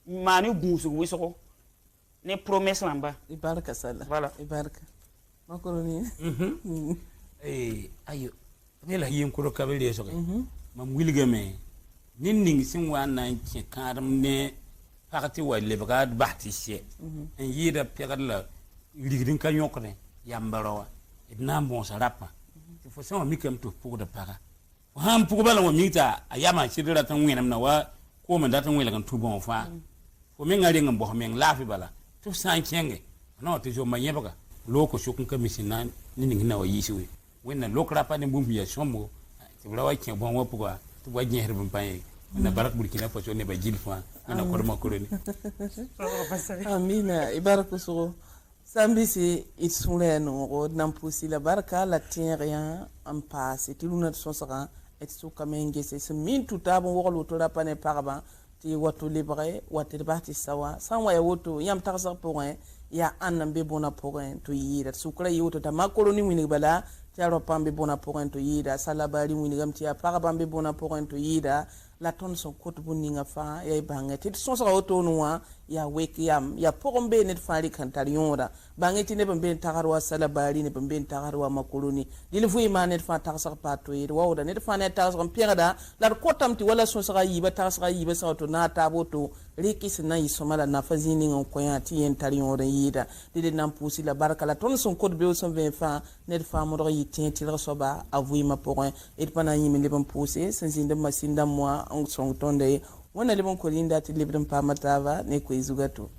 mani gunsu wiso ne promesse lamba ibaraka sala voilà ibaraka makoroni ayo ne la yin kuro kabele so mam wilga me ninning sin wa nan ki karam ne parti wa le bagad bahti she en yida pegad la ligrin ka nyokne yambarawa idna bon sa rapa il faut ça mi kam to pour de para ham pour bala wa mita ayama sidira tan wenam na wa ko man datan wela kan tubon fa ko min ngari ngam bo men lafi bala to san kenge no to jo mayebaga loko shukun ka misina ni na wa yisiwe wenna lokra pa ne bumbi ya shombo ti bla wa ke bon wa pugwa to wa nyer bum paye na barak burkina faso ne ba jilfa na ko ma koroni amina ibaraku so sambisi itsule no ro nampusi la baraka la tient rien en passe ti luna so saka et so kamenge se min tutabo wolo to la pane paraba ti watu libre watu bati sawa sanwa ya woto yam tarsa point ya annan be bona point to yira sukra yoto ta makoloni wini bala tiaro pambe bona point to yira salabari wini gam ti paraba be bona point to yira la ton son koto buninga fa ya bangete so sa woto noa ya wake yam ya pombe net fali kantariora bangeti ne bambe tagarwa salabari ne bambe tagarwa makoloni dile fu imanet fa tarsa pato yira wawda net fa ne tarsa pierda la kotamti wala so sa yiba tarsa yiba sa to na taboto rekis na isomala na fazini ngon koya ti yen tariora yida dile nam pusi la baraka la ton son koto be son ve fa net fa mo yi tinti la soba avui ma point et pana yimi le bam pusi sensinde masinda moi on son tonde wana le bon kolinda ti le bam pa matava ne ko izugato